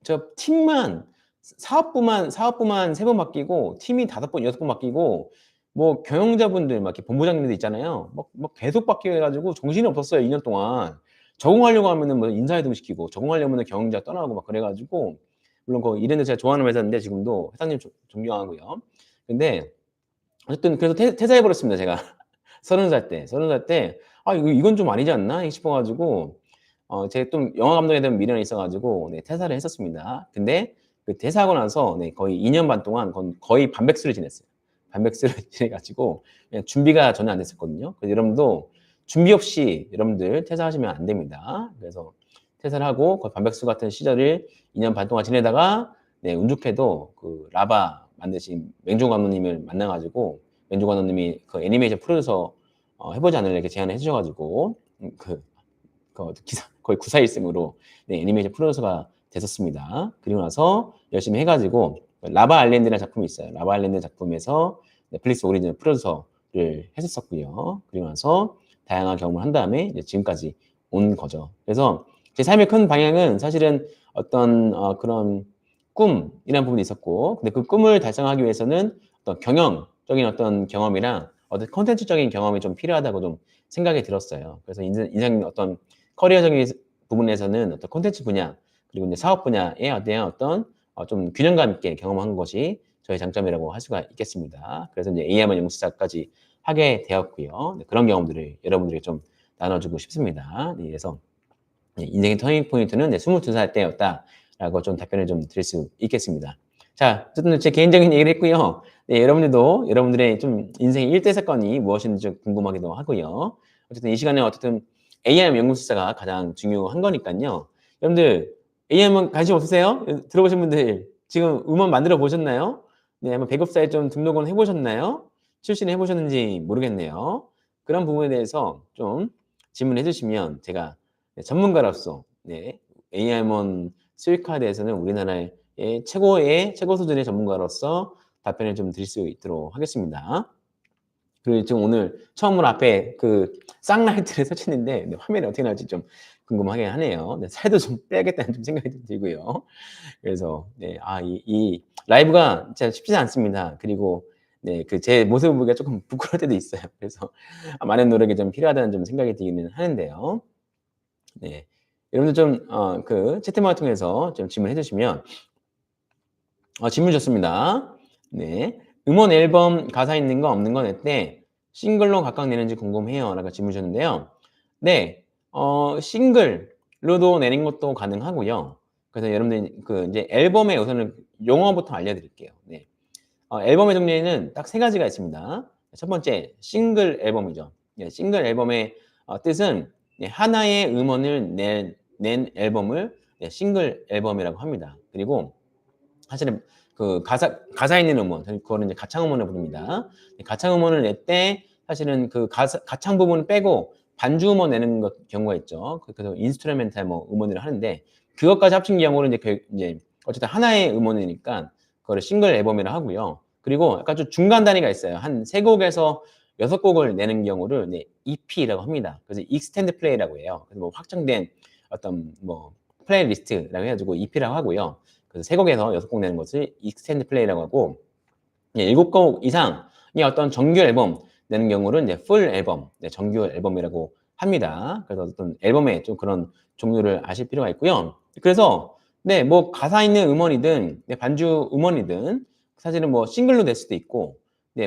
저 팀만 사업부만 3번 바뀌고 팀이 5번, 6번 바뀌고 뭐 경영자분들 막 이렇게 본부장님들 있잖아요. 막 계속 바뀌어 가지고 정신이 없었어요. 2년 동안. 적응하려고 하면은 뭐 인사이동 시키고 적응하려면은 경영자 떠나고 막 그래 가지고 물론 그 이랜드 제가 좋아하는 회사인데 지금도 회장님 존경하고요. 근데 어쨌든 그래서 퇴사해 버렸습니다. 제가 30살 때. 30살 때 '아 이건 좀 아니지 않나?' 싶어 가지고 제가 좀 영화 감독에 대한 미련이 있어 가지고 네 퇴사를 했었습니다. 근데 그 퇴사하고 나서 네 거의 2년 반 동안 거의 반백수를 지냈어요. 반백수를 지내 가지고 그냥 준비가 전혀 안 됐었거든요. 그래서 여러분도 준비 없이 여러분들 퇴사하시면 안 됩니다. 그래서 퇴사를 하고 거의 반백수 같은 시절을 2년 반 동안 지내다가 네 운 좋게도 그 라바 만드신 맹종 감독님을 만나가지고 맹종 감독님이 그 애니메이션 프로듀서 해보지 않을래 이렇게 제안을 해주셔가지고 기사 거의 941승으로 네, 애니메이션 프로듀서가 됐었습니다. 그리고 나서 열심히 해가지고 라바 아일랜드라는 작품이 있어요. 라바 아일랜드 작품에서 넷플릭스 오리지널 프로듀서를 했었었고요. 그리고 나서 다양한 경험을 한 다음에 이제 지금까지 온 거죠. 그래서 제 삶의 큰 방향은 사실은 어떤 그런 꿈이라는 부분이 있었고, 근데 그 꿈을 달성하기 위해서는 어떤 경영적인 어떤 경험이랑 어떤 컨텐츠적인 경험이 좀 필요하다고 좀 생각이 들었어요. 그래서 인생 어떤 커리어적인 부분에서는 어떤 콘텐츠 분야 그리고 이제 사업 분야에 대한 어떤 좀 균형감 있게 경험한 것이 저의 장점이라고 할 수가 있겠습니다. 그래서 이제 AM원 연구소까지 하게 되었고요. 네, 그런 경험들을 여러분들에게 좀 나눠주고 싶습니다. 네, 그래서 인생의 터닝 포인트는 22살 때였다라고 좀 답변을 좀 드릴 수 있겠습니다. 자, 어쨌든 제 개인적인 얘기를 했고요. 네, 여러분들도 여러분들의 좀 인생의 1대 사건이 무엇인지 좀 궁금하기도 하고요. 어쨌든 이 시간에 어쨌든 AIM 연구소가 가장 중요한 거니까요. 여러분들 AIM은 관심 없으세요? 들어보신 분들 지금 음원 만들어 보셨나요? 네, 한번 배급사에 좀 등록은 해보셨나요? 출신을 해보셨는지 모르겠네요. 그런 부분에 대해서 좀 질문해 주시면 제가 전문가로서 AI몬 수익화에 대해서는 우리나라의 최고 수준의 전문가로서 답변을 좀 드릴 수 있도록 하겠습니다. 그리고 지금 오늘 처음으로 앞에 그 쌍라이트를 설치했는데 화면이 어떻게 나올지 좀 궁금하게 하네요. 살도 좀 빼야겠다는 좀 생각이 들고요. 그래서 이 라이브가 진짜 쉽지 않습니다. 그리고 그 제 모습을 보기가 조금 부끄러울 때도 있어요. 그래서 많은 노력이 좀 필요하다는 좀 생각이 들기는 하는데요. 네. 여러분들 좀 그 채팅방을 통해서 좀 질문해 주시면 질문 좋습니다. 네. 음원 앨범 가사 있는 거 없는 거 냈대. 싱글로 각각 내는지 궁금해요. 라고 질문 주셨는데요. 네. 싱글로도 내는 것도 가능하고요. 그래서 여러분들 그 이제 앨범의 우선은 용어부터 알려드릴게요. 네. 앨범의 종류에는 딱 세 가지가 있습니다. 첫 번째, 싱글 앨범이죠. 네, 싱글 앨범의 뜻은 하나의 음원을 낸 앨범을 싱글 앨범이라고 합니다. 그리고 사실은 그 가사 있는 음원, 그거는 이제 가창 음원을 부릅니다. 가창 음원을 낼 때 사실은 그 가창 부분 빼고 반주 음원 내는 경우가 있죠. 그래서 인스트루멘탈 뭐 음원을 하는데 그것까지 합친 경우는 이제 어쨌든 하나의 음원이니까 그거를 싱글 앨범이라 하고요. 그리고 약간 좀 중간 단위가 있어요. 한 3곡에서 6곡을 내는 경우를 EP라고 합니다. 그래서 익스텐드 플레이라고 해요. 그래서 뭐 확정된 어떤 뭐 플레이리스트라고 해가지고 EP라고 하고요. 그래서 3곡에서 6곡 내는 것을 익스텐드 플레이라고 하고 7곡 이상이 어떤 정규 앨범 내는 경우는 이제 풀 앨범, 정규 앨범이라고 합니다. 그래서 어떤 앨범의 좀 그런 종류를 아실 필요가 있고요. 그래서 뭐 가사 있는 음원이든 반주 음원이든 사실은 뭐 싱글로 낼 수도 있고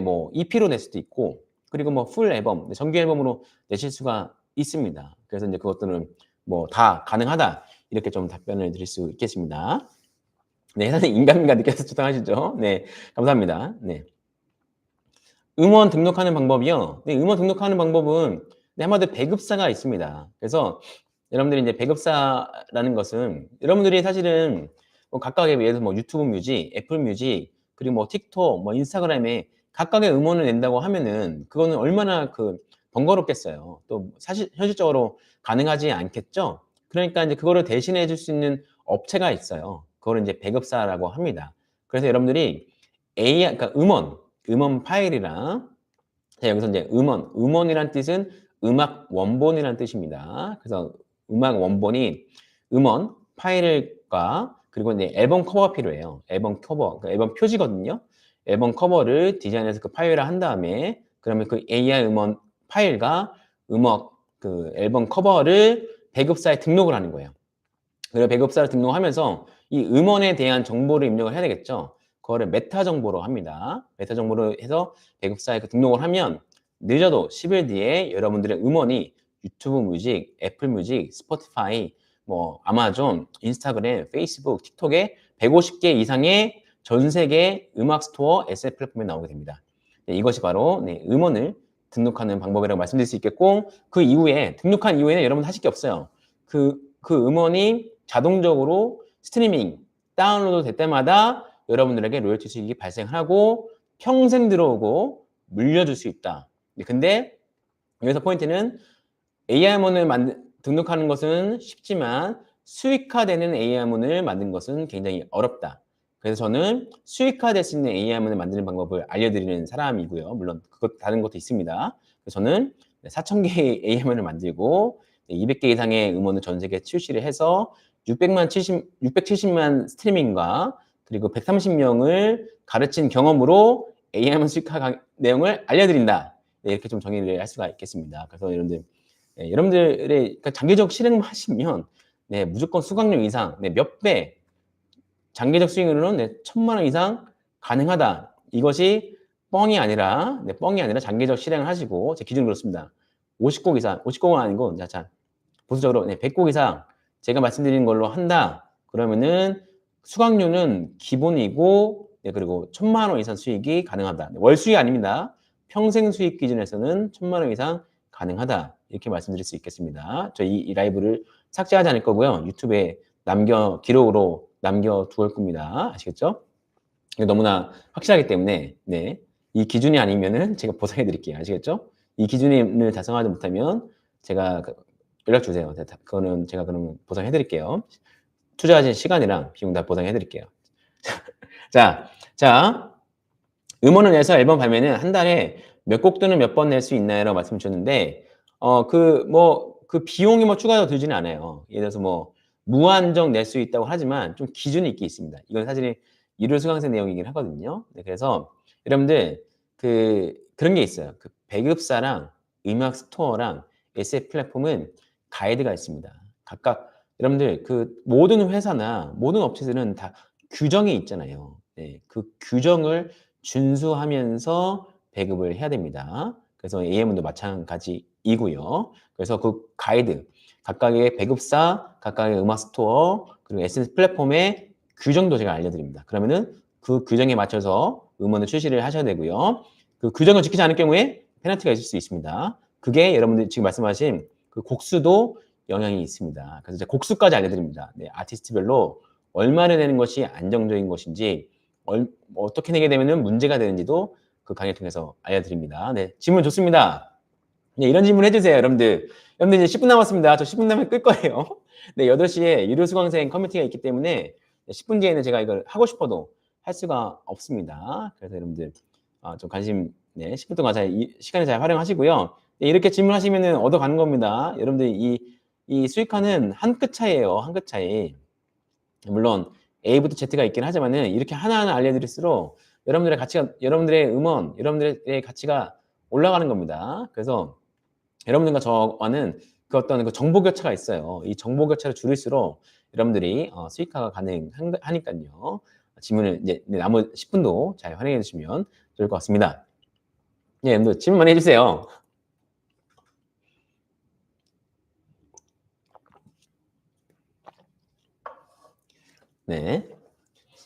뭐 EP로 낼 수도 있고 그리고 뭐 풀 앨범, 정규 앨범으로 내실 수가 있습니다. 그래서 이제 그것들은 뭐 다 가능하다 이렇게 좀 답변을 드릴 수 있겠습니다. 네, 선생님 인간미가 느껴서 초등하시죠? 네, 감사합니다. 네. 음원 등록하는 방법이요. 네, 음원 등록하는 방법은 한마디로 배급사가 있습니다. 그래서 여러분들이 이제 배급사라는 것은 여러분들이 사실은 뭐 각각의 예를 들어서 뭐 유튜브 뮤직, 애플 뮤직, 그리고 뭐 틱톡, 뭐 인스타그램에 각각의 음원을 낸다고 하면은 그거는 얼마나 그 번거롭겠어요. 또 사실 현실적으로 가능하지 않겠죠. 그러니까 이제 그거를 대신해 줄 수 있는 업체가 있어요. 그거를 이제 배급사라고 합니다. 그래서 여러분들이 그러니까 음원 파일이랑 자, 여기서 이제 음원이란 뜻은 음악 원본이란 뜻입니다. 그래서 음악 원본이 음원 파일과 그리고 이제 앨범 커버가 필요해요. 앨범 커버, 그러니까 앨범 표지거든요. 앨범 커버를 디자인해서 그 파일화 한 다음에 그러면 그 AI 음원 파일과 그 앨범 커버를 배급사에 등록을 하는 거예요. 그리고 배급사를 등록하면서 이 음원에 대한 정보를 입력을 해야 되겠죠. 그거를 메타 정보로 합니다. 메타 정보로 해서 배급사에 등록을 하면 늦어도 10일 뒤에 여러분들의 음원이 유튜브 뮤직, 애플 뮤직, 스포티파이, 뭐 아마존, 인스타그램, 페이스북, 틱톡에 150개 이상의 전 세계 음악 스토어 SF 플랫폼에 나오게 됩니다. 이것이 바로 음원을 등록하는 방법이라고 말씀드릴 수 있겠고 그 이후에 등록한 이후에는 여러분 하실 게 없어요. 그 음원이 자동적으로 스트리밍 다운로드 될 때마다 여러분들에게 로열티 수익이 발생하고 평생 들어오고 물려줄 수 있다. 근데 여기서 포인트는 AI문을 등록하는 것은 쉽지만 수익화되는 AI문을 만든 것은 굉장히 어렵다. 그래서 저는 수익화될 수 있는 AI문을 만드는 방법을 알려드리는 사람이고요. 물론 다른 것도 있습니다. 저는 4,000개의 AI문을 만들고 200개 이상의 음원을 전 세계에 출시를 해서 670만 스트리밍과 그리고 130명을 가르친 경험으로 AI문 수익화 내용을 알려드린다. 이렇게 좀 정의를 할 수가 있겠습니다. 그래서 여러분들의 그러니까 장기적 실행만 하시면 무조건 수강료 이상, 몇 배, 장기적 수익으로는 1,000만 원 이상 가능하다. 이것이 뻥이 아니라 장기적 실행을 하시고 제 기준 그렇습니다. 50곡 이상, 50곡은 아니고 자 보수적으로 100곡 이상 제가 말씀드린 걸로 한다. 그러면은 수강료는 기본이고 그리고 1,000만 원 이상 수익이 가능하다. 월 수익이 아닙니다. 평생 수익 기준에서는 1,000만 원 이상 가능하다. 이렇게 말씀드릴 수 있겠습니다. 저 이 라이브를 삭제하지 않을 거고요. 유튜브에 기록으로 남겨두을 겁니다. 아시겠죠? 너무나 확실하기 때문에 이 기준이 아니면은 제가 보상해 드릴게요. 아시겠죠? 이 기준을 달성하지 못하면 제가 연락 주세요. 그거는 제가 그러면 보상해 드릴게요. 투자하신 시간이랑 비용 다 보상해 드릴게요. 자, 음원을 내서 앨범 발매는 한 달에 몇 곡 또는 몇 번 낼 수 있나요? 라고 말씀 주셨는데 그 비용이 추가로 들지는 않아요. 예를 들어서 무한정 낼 수 있다고 하지만 좀 기준이 있긴 있습니다. 이건 사실 일요 수강생 내용이긴 하거든요. 그래서 여러분들 그런 게 있어요. 배급사랑 음악 스토어랑 SF 플랫폼은 가이드가 있습니다. 각각 여러분들 모든 회사나 모든 업체들은 다 규정이 있잖아요. 그 규정을 준수하면서 배급을 해야 됩니다. 그래서 AM도 마찬가지이고요. 그래서 그 가이드, 각각의 배급사, 각각의 음악 스토어, 그리고 SNS 플랫폼의 규정도 제가 알려드립니다. 그러면은 그 규정에 맞춰서 음원을 출시를 하셔야 되고요. 그 규정을 지키지 않을 경우에 페널티가 있을 수 있습니다. 그게 여러분들이 지금 말씀하신 그 곡수도 영향이 있습니다. 그래서 제가 곡수까지 알려드립니다. 아티스트별로 얼마나 내는 것이 안정적인 것인지 어떻게 내게 되면 문제가 되는지도 그 강의를 통해서 알려드립니다. 질문 좋습니다. 이런 질문 해주세요, 여러분들. 여러분들 이제 10분 남았습니다. 저 10분 남으면 끌 거예요. 8시에 유료 수강생 커뮤니티가 있기 때문에 10분 뒤에는 제가 이걸 하고 싶어도 할 수가 없습니다. 그래서 여러분들 좀 관심 10분 동안 시간을 잘 활용하시고요. 이렇게 질문하시면 얻어가는 겁니다. 여러분들 이 수익화는 한 끗 차이예요. 한 끗 차이. 물론 A부터 Z가 있긴 하지만은 이렇게 하나하나 알려드릴수록 여러분들의 음원, 여러분들의 가치가 올라가는 겁니다. 그래서 여러분들과 저와는 어떤 정보 교차가 있어요. 이 정보 교차를 줄일수록 여러분들이 수익화가 가능하니까요. 질문을 이제 남은 10분도 잘 활용해 주시면 좋을 것 같습니다. 여러분들 질문 많이 해주세요.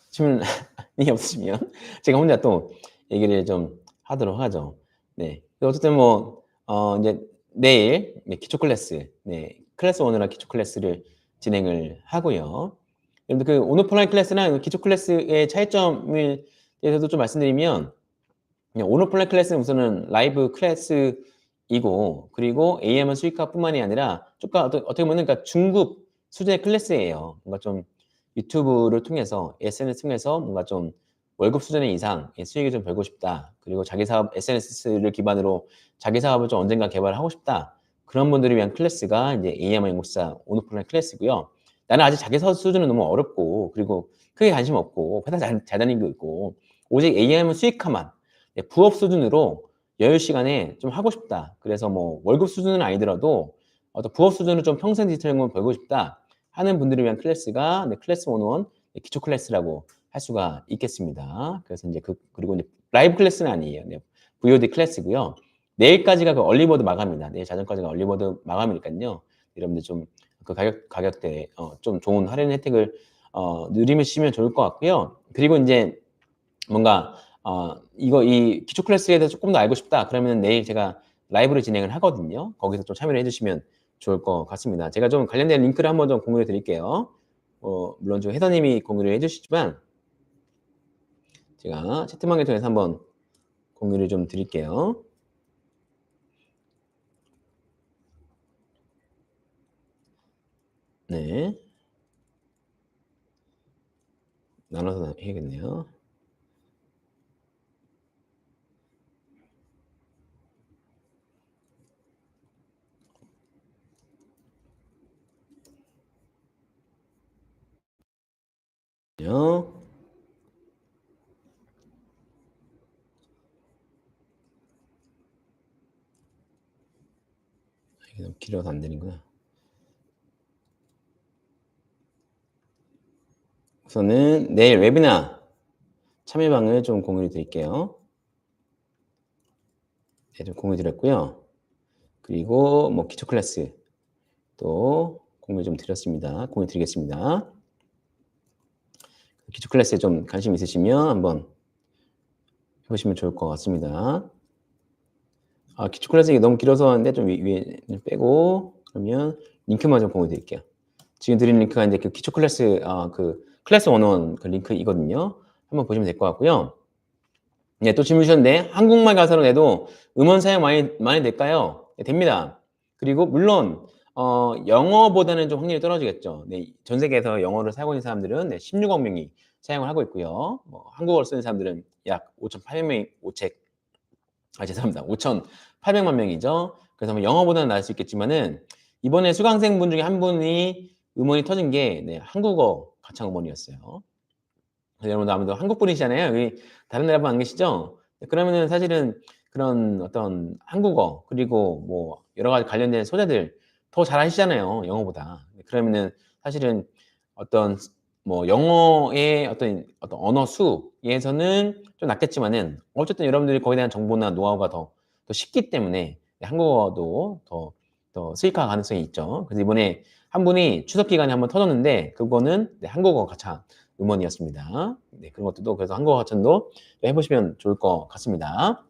질문이 없으시면 제가 혼자 또 얘기를 좀 하도록 하죠. 어쨌든 이제 내일 기초 클래스, 클래스 1이랑 기초 클래스를 진행을 하고요. 여러분들 온오프라인 클래스랑 기초 클래스의 차이점에 대해서도 좀 말씀드리면 온오프라인 클래스는 우선은 라이브 클래스이고 그리고 AM은 수익화뿐만이 아니라 어떻게 보면 그러니까 중급 수준의 클래스예요. 뭔가 좀 유튜브를 통해서 SNS 통해서 뭔가 좀 월급 수준의 이상 수익을 좀 벌고 싶다. 그리고 자기 사업 SNS를 기반으로 자기 사업을 좀 언젠가 개발하고 싶다. 그런 분들을 위한 클래스가 이제 AMI 연구사 온오프라인 클래스고요. 나는 아직 자기 사업 수준은 너무 어렵고 그리고 크게 관심 없고 회사 잘 다니고 있고 오직 AM은 수익화만 부업 수준으로 여유 시간에 좀 하고 싶다. 그래서 월급 수준은 아니더라도 어떤 부업 수준으로 좀 평생 디지털 벌고 싶다 하는 분들을 위한 클래스가 클래스 101 기초 클래스라고 할 수가 있겠습니다. 그래서 이제 그리고 이제 라이브 클래스는 아니에요. VOD 클래스고요. 내일까지가 얼리버드 마감입니다. 내일 자정까지가 얼리버드 마감이니까요. 여러분들 좀 그 가격대에 좀 좋은 할인 혜택을 누리시면 좋을 것 같고요. 그리고 이제 뭔가 이 기초 클래스에 대해서 조금 더 알고 싶다. 그러면 내일 제가 라이브를 진행을 하거든요. 거기서 좀 참여를 해주시면 좋을 것 같습니다. 제가 좀 관련된 링크를 한번 좀 공유해 드릴게요. 물론 좀 회사님이 공유를 해주시지만 제가 채팅방을 통해서 한번 공유를 좀 드릴게요. 네. 나눠서 해야겠네요. 요. 이게 너무 길어서 안 되는구나. 우선은 내일 웨비나 참여방을 좀 공유를 드릴게요. 네, 좀 공유 드렸고요. 그리고 뭐 기초 클래스 또 공유 좀 드렸습니다. 공유 드리겠습니다. 기초 클래스에 좀 관심 있으시면 한번 해보시면 좋을 것 같습니다. 기초 클래스 이게 너무 길어서 하는데 좀 위에 빼고 그러면 링크만 좀 공유 드릴게요. 지금 드린 링크가 이제 그 기초 클래스 그 클래스 101 그 링크이거든요. 한번 보시면 될 것 같고요. 네, 또 질문 주셨는데 한국말 가사로 내도 음원 사용 많이 될까요? 네, 됩니다. 그리고 물론 영어보다는 좀 확률이 떨어지겠죠. 네, 전 세계에서 영어를 사용하고 있는 사람들은 네, 16억 명이 사용을 하고 있고요. 뭐 한국어를 쓰는 사람들은 약 5,800명이 죄송합니다. 5,800만 명이죠. 그래서 뭐 영어보다는 나을 수 있겠지만은 이번에 수강생분 중에 한 분이 음원이 터진 게 네, 한국어 가창 음원이었어요. 여러분도 아무래도 한국 분이시잖아요. 여기 다른 나라 분 안 계시죠? 그러면은 사실은 그런 어떤 한국어 그리고 뭐 여러 가지 관련된 소재들 더 잘하시잖아요. 영어보다. 그러면은 사실은 어떤 뭐 영어의 어떤 언어 수에서는 좀 낫겠지만은 어쨌든 여러분들이 거기에 대한 정보나 노하우가 더 쉽기 때문에 한국어도 더 수익화 가능성이 있죠. 그래서 이번에 한 분이 추석 기간에 한번 터졌는데 그거는 한국어 가창 음원이었습니다. 네, 그런 것들도 그래서 한국어 가창도 해보시면 좋을 것 같습니다.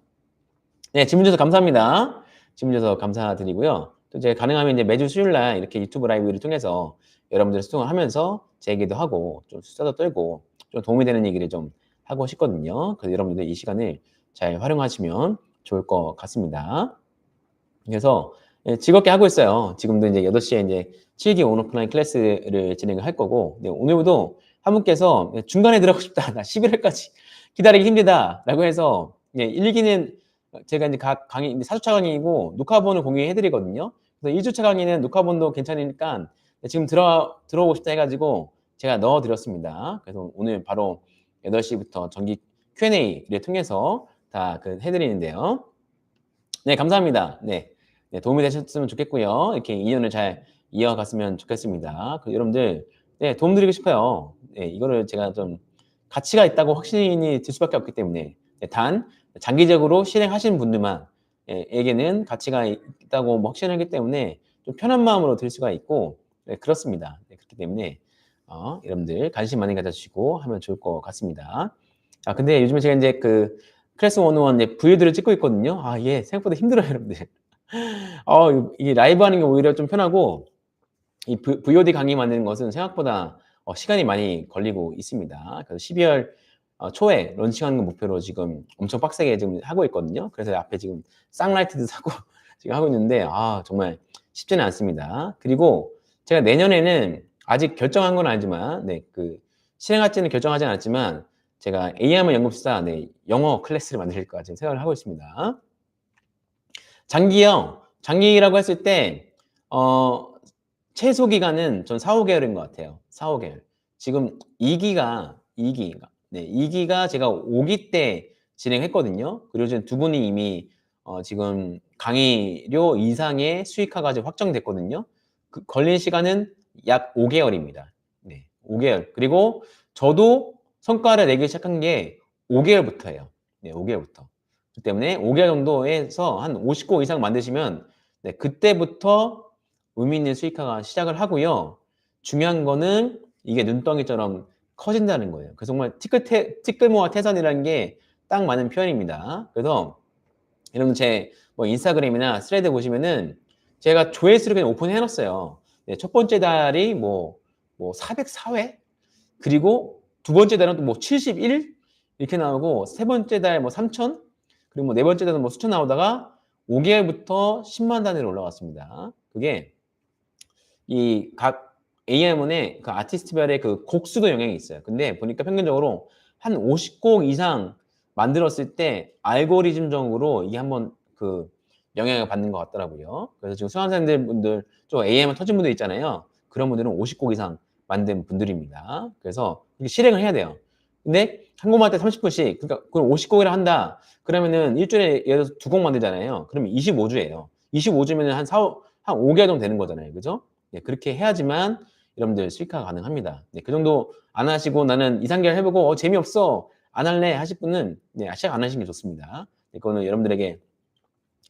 네, 질문 주셔서 감사합니다. 질문 주셔서 감사드리고요. 또 이제 가능하면 이제 매주 수요일 날 이렇게 유튜브 라이브를 통해서 여러분들 소통을 하면서 제 얘기도 하고 좀 수다도 떨고 좀 도움이 되는 얘기를 좀 하고 싶거든요. 그래서 여러분들 이 시간을 잘 활용하시면 좋을 것 같습니다. 그래서 예, 즐겁게 하고 있어요. 지금도 이제 8시에 이제 7기 온오프라인 클래스를 진행을 할 거고, 네, 오늘도 한 분께서 중간에 들어가고 싶다. 나 11월까지 기다리기 힘들다. 라고 해서, 예, 1기는 제가 이제 각 강의, 4주차 강의이고, 녹화본을 공유해 드리거든요. 그래서 2주차 강의는 녹화본도 괜찮으니까 지금 들어오고 싶다 해가지고 제가 넣어 드렸습니다. 그래서 오늘 바로 8시부터 정기 Q&A를 통해서 다 해드리는데요. 네, 감사합니다. 네. 네, 도움이 되셨으면 좋겠고요. 이렇게 인연을 잘 이어갔으면 좋겠습니다. 여러분들, 네, 도움 드리고 싶어요. 네, 이거를 제가 좀 가치가 있다고 확신이 들 수밖에 없기 때문에 네, 단 장기적으로 실행하시는 분들만 에게는 가치가 있다고 뭐 확신하기 때문에 좀 편한 마음으로 들 수가 있고 네, 그렇습니다. 네, 그렇기 때문에 여러분들 관심 많이 가져주시고 하면 좋을 것 같습니다. 근데 요즘에 제가 이제 클래스 101 이제 VOD를 찍고 있거든요. 예, 생각보다 힘들어요, 여러분들. 이 라이브 하는 게 오히려 좀 편하고, 이 VOD 강의 만드는 것은 생각보다 시간이 많이 걸리고 있습니다. 그래서 12월 초에 런칭하는 거 목표로 지금 엄청 빡세게 지금 하고 있거든요. 그래서 앞에 지금 쌍라이트도 사고 지금 하고 있는데, 정말 쉽지는 않습니다. 그리고 제가 내년에는 아직 결정한 건 아니지만, 네, 실행할지는 결정하지 않았지만, 제가 AMR 연구소사 네, 영어 클래스를 만들까 지금 생각을 하고 있습니다. 장기라고 했을 때, 최소 기간은 전 4, 5개월인 것 같아요. 4, 5개월. 지금 2기가 제가 5기 때 진행했거든요. 그리고 지금 두 분이 이미 지금 강의료 이상의 수익화가 지금 확정됐거든요. 걸린 시간은 약 5개월입니다. 네, 5개월. 그리고 저도 성과를 내기 시작한 게 5개월부터예요. 네, 5개월부터. 그렇기 때문에 5개월 정도에서 한 50고 이상 만드시면 네, 그때부터 의미 있는 수익화가 시작을 하고요. 중요한 거는 이게 눈덩이처럼 커진다는 거예요. 그래서 정말 티끌모아 태산이라는 게 딱 맞는 표현입니다. 그래서 여러분 뭐 인스타그램이나 스레드 보시면은 제가 조회수를 그냥 오픈해 놨어요. 네, 첫 번째 달이 뭐 404회? 그리고 두 번째 달은 또 뭐 71? 이렇게 나오고 세 번째 달 뭐 3천 그리고 뭐 네 번째 달은 뭐 수천 나오다가 5개월부터 10만 단위로 올라갔습니다. 그게 이 각 AM원의 그 아티스트별의 그 곡수도 영향이 있어요. 근데 보니까 평균적으로 한 50곡 이상 만들었을 때 알고리즘적으로 이게 한번 그 영향을 받는 것 같더라고요. 그래서 지금 수강생들 분들 좀 AM원 터진 분들 있잖아요. 그런 분들은 50곡 이상 만든 분들입니다. 그래서 이게 실행을 해야 돼요. 근데 한 곡만 할 때 30분씩 그러니까 그걸 50곡이라 한다. 그러면은 일주일에 예를 들어서 두 곡 만들잖아요. 그러면 25주예요. 25주면은 한 5개월 정도 되는 거잖아요. 그죠? 네, 그렇게 해야지만 여러분들 수익화가 가능합니다. 네, 그 정도 안 하시고 나는 2, 3개월 해보고 재미없어 안 할래 하실 분은 네, 시작 안 하시는 게 좋습니다. 네, 그거는 여러분들에게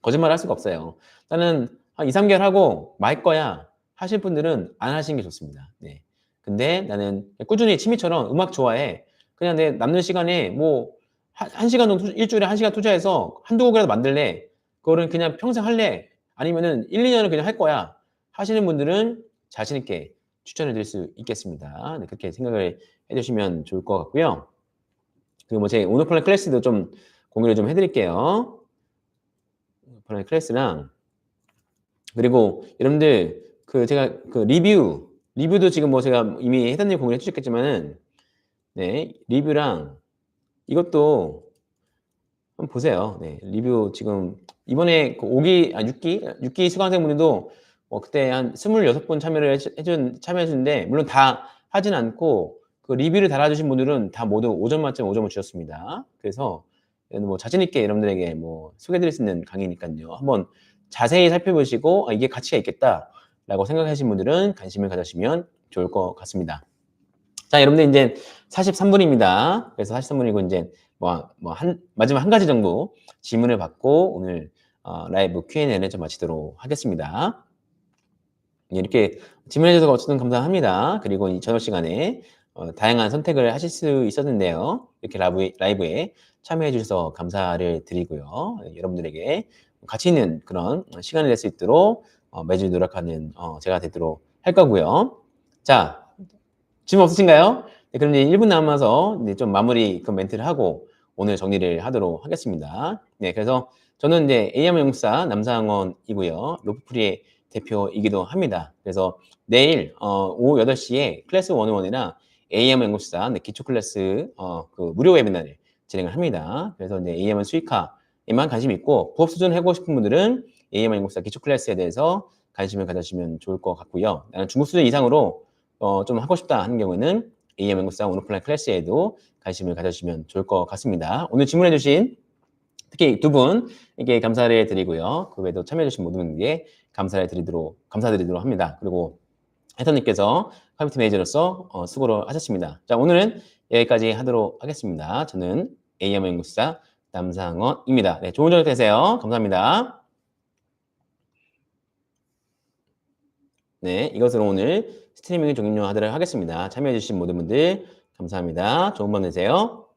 거짓말 할 수가 없어요. 나는 한 2, 3개월 하고 말 거야 하실 분들은 안 하시는 게 좋습니다. 네. 근데 나는 꾸준히 취미처럼 음악 좋아해. 그냥 내 남는 시간에 뭐 한 시간 정도 일주일에 한 시간 투자해서 한두 곡이라도 만들래. 그거를 그냥 평생 할래. 아니면은 1, 2년을 그냥 할 거야. 하시는 분들은 자신 있게 추천해 드릴 수 있겠습니다. 네, 그렇게 생각을 해 주시면 좋을 것 같고요. 그리고 뭐 제 오늘 플랜 클래스도 좀 공유를 좀 해 드릴게요. 플랜 클래스랑 그리고 여러분들 그 제가 그 리뷰도 지금 뭐 제가 이미 회사님 공유해 주셨겠지만은 네, 리뷰랑 이것도 한번 보세요. 네, 리뷰 지금 이번에 그 5기, 6기 수강생분들도 그때 한 26분 참여해 주는데, 물론 다 하진 않고, 그 리뷰를 달아주신 분들은 다 모두 5점 만점 5점을 주셨습니다. 그래서 뭐 자신있게 여러분들에게 뭐 소개해드릴 수 있는 강의니까요. 한번 자세히 살펴보시고, 이게 가치가 있겠다라고 생각하시는 분들은 관심을 가지시면 좋을 것 같습니다. 자, 여러분들 이제 43분입니다. 그래서 43분이고 이제 마지막 한 가지 정도 질문을 받고 오늘 라이브 Q&A를 좀 마치도록 하겠습니다. 이렇게 질문해 주셔서 어쨌든 감사합니다. 그리고 이 저녁 시간에 다양한 선택을 하실 수 있었는데요. 이렇게 라이브에 참여해 주셔서 감사를 드리고요. 여러분들에게 가치 있는 그런 시간이 될 수 있도록 매주 노력하는 제가 되도록 할 거고요. 자, 질문 없으신가요? 네, 그럼 이제 1분 남아서 이제 좀 마무리 그 멘트를 하고 오늘 정리를 하도록 하겠습니다. 네, 그래서 저는 이제 AIM 연구사 남상원이고요. 로프프리의 대표이기도 합니다. 그래서 내일 오후 8시에 클래스 101이나 AIM 연구사 기초 클래스 그 무료 웨비나를 진행을 합니다. 그래서 이제 AIM 수익화에만 관심 있고 부업 수준 해보고 싶은 분들은 AIM 연구사 기초 클래스에 대해서 관심을 가져주시면 좋을 것 같고요. 나는 중급 수준 이상으로 좀 하고 싶다 하는 경우는 AIM 연구사 오픈라인 클래스에도 관심을 가져주시면 좋을 것 같습니다. 오늘 질문해주신 특히 두 분에게 감사를 드리고요. 그 외에도 참여해주신 모든 분에게 감사드리도록 합니다. 그리고 해선님께서 커뮤니티 매니저로서 수고를 하셨습니다. 자, 오늘은 여기까지 하도록 하겠습니다. 저는 AIM 연구사 남상원입니다. 네, 좋은 저녁 되세요. 감사합니다. 네, 이것으로 오늘 스트리밍을 종료하도록 하겠습니다. 참여해주신 모든 분들 감사합니다. 좋은 밤 되세요.